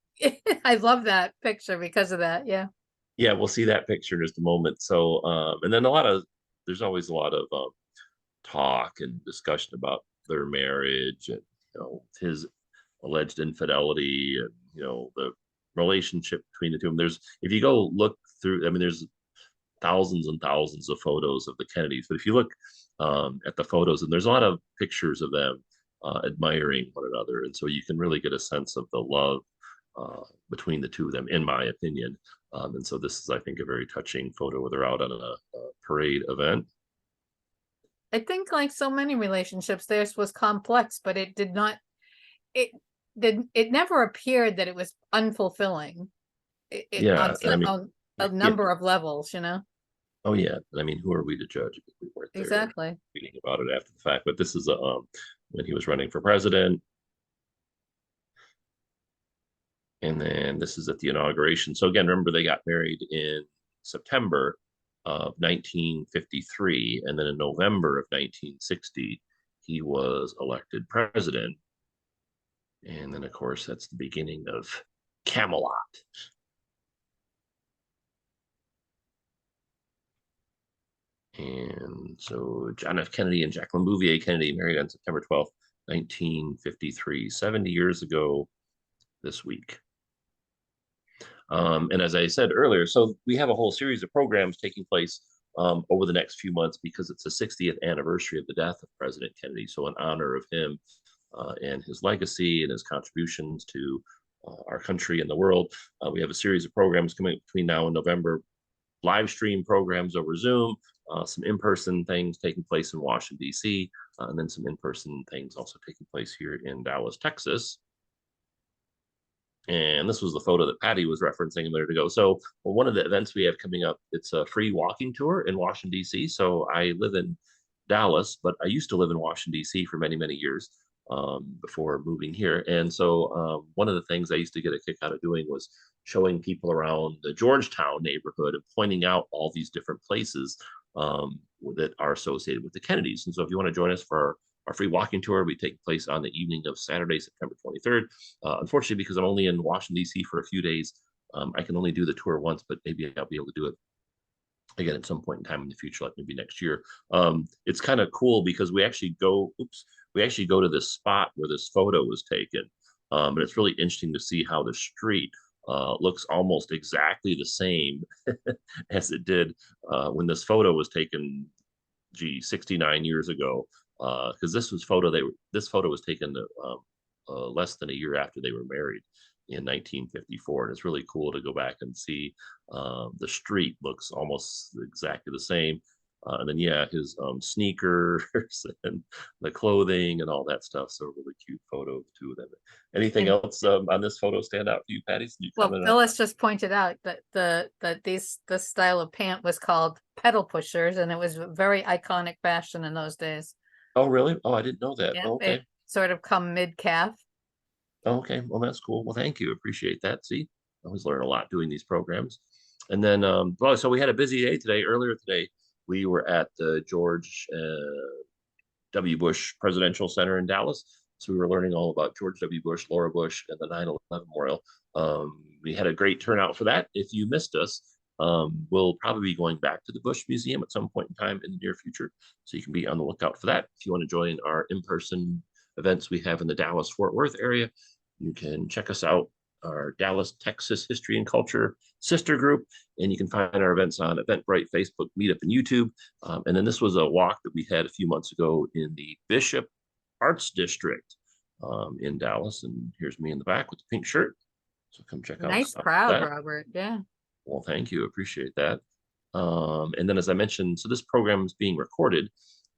B: I love that picture because of that. Yeah.
A: yeah, we'll see that picture in just a moment. So, and then there's always a lot of talk and discussion about their marriage and his alleged infidelity and the relationship between the two of them. If you go look through, I mean, there's thousands and thousands of photos of the Kennedys, but if you look at the photos, and there's a lot of pictures of them admiring one another, and so you can really get a sense of the love between the two of them, in my opinion. And so this is, I think, a very touching photo where they're out on a parade event.
B: I think like so many relationships, theirs was complex, but it it never appeared that it was unfulfilling.
A: Yeah, and I mean,
B: On a
A: yeah,
B: number of levels.
A: oh yeah, and I mean, who are we to judge if we weren't there
B: Exactly.
A: reading about it after the fact? But this is when he was running for president, and then this is at the inauguration. So again, remember they got married in September of 1953, and then in November of 1960, he was elected president. And then, of course, that's the beginning of Camelot. And so John F. Kennedy and Jacqueline Bouvier Kennedy married on September 12th, 1953, 70 years ago this week. And as I said earlier, so we have a whole series of programs taking place over the next few months because it's the 60th anniversary of the death of President Kennedy. So in honor of him and his legacy and his contributions to our country and the world, we have a series of programs coming between now and November, live stream programs over Zoom, some in-person things taking place in Washington, D.C., and then some in-person things also taking place here in Dallas, Texas. And this was the photo that Patty was referencing a minute ago. So one of the events we have coming up, it's a free walking tour in Washington, D.C. So I live in Dallas, but I used to live in Washington, D.C. for many, many years before moving here. And so one of the things I used to get a kick out of doing was showing people around the Georgetown neighborhood and pointing out all these different places that are associated with the Kennedys. And so if you want to join us for our free walking tour, we take place on the evening of Saturday, September 23rd. Unfortunately, because I'm only in Washington, D.C. for a few days, I can only do the tour once, but maybe I'll be able to do it again at some point in time in the future, like maybe next year. It's kind of cool because we actually go to this spot where this photo was taken. And it's really interesting to see how the street looks almost exactly the same as it did when this photo was taken, 69 years ago. Because this photo was taken less than a year after they were married in 1954, and it's really cool to go back and see the street looks almost exactly the same. And then yeah, his sneakers and the clothing and all that stuff. So a really cute photo of the two of them. Anything
B: And
A: else on this photo stand out for you, Patty? You
B: well, Phyllis just pointed out that this style of pant was called pedal pushers, and it was very iconic fashion in those days.
A: Oh really? Oh, I didn't know that.
B: Yeah,
A: Oh, okay.
B: it sort of come mid calf.
A: Oh, okay. Well, that's cool. Well, thank you. Appreciate that. See, I always learn a lot doing these programs. And then, well, so we had a busy day today. Earlier today, we were at the George W. Bush Presidential Center in Dallas. So we were learning all about George W. Bush, Laura Bush, and the 9/11 Memorial. We had a great turnout for that. If you missed us, we'll probably be going back to the Bush Museum at some point in time in the near future. So you can be on the lookout for that. If you want to join our in-person events we have in the Dallas-Fort Worth area, you can check us out, our Dallas, Texas History and Culture sister group. And you can find our events on Eventbrite, Facebook, Meetup, and YouTube. And then this was a walk that we had a few months ago in the Bishop Arts District in Dallas. And here's me in the back with the pink shirt. So come check out.
B: Nice crowd, Robert. Yeah.
A: Well, thank you. Appreciate that. And then, as I mentioned, so this program is being recorded.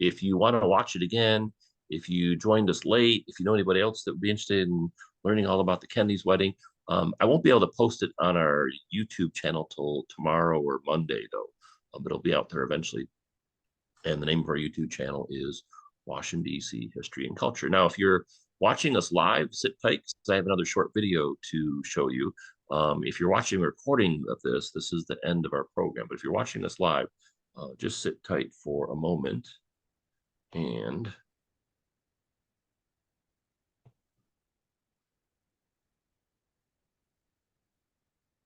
A: If you want to watch it again, if you joined us late, if you know anybody else that would be interested in learning all about the Kennedy's wedding, I won't be able to post it on our YouTube channel till tomorrow or Monday, though, but it'll be out there eventually. And the name of our YouTube channel is Washington, D.C. History and Culture. Now, if you're watching us live, sit tight, because I have another short video to show you. If you're watching a recording of this, this is the end of our program. But if you're watching us live, just sit tight for a moment. And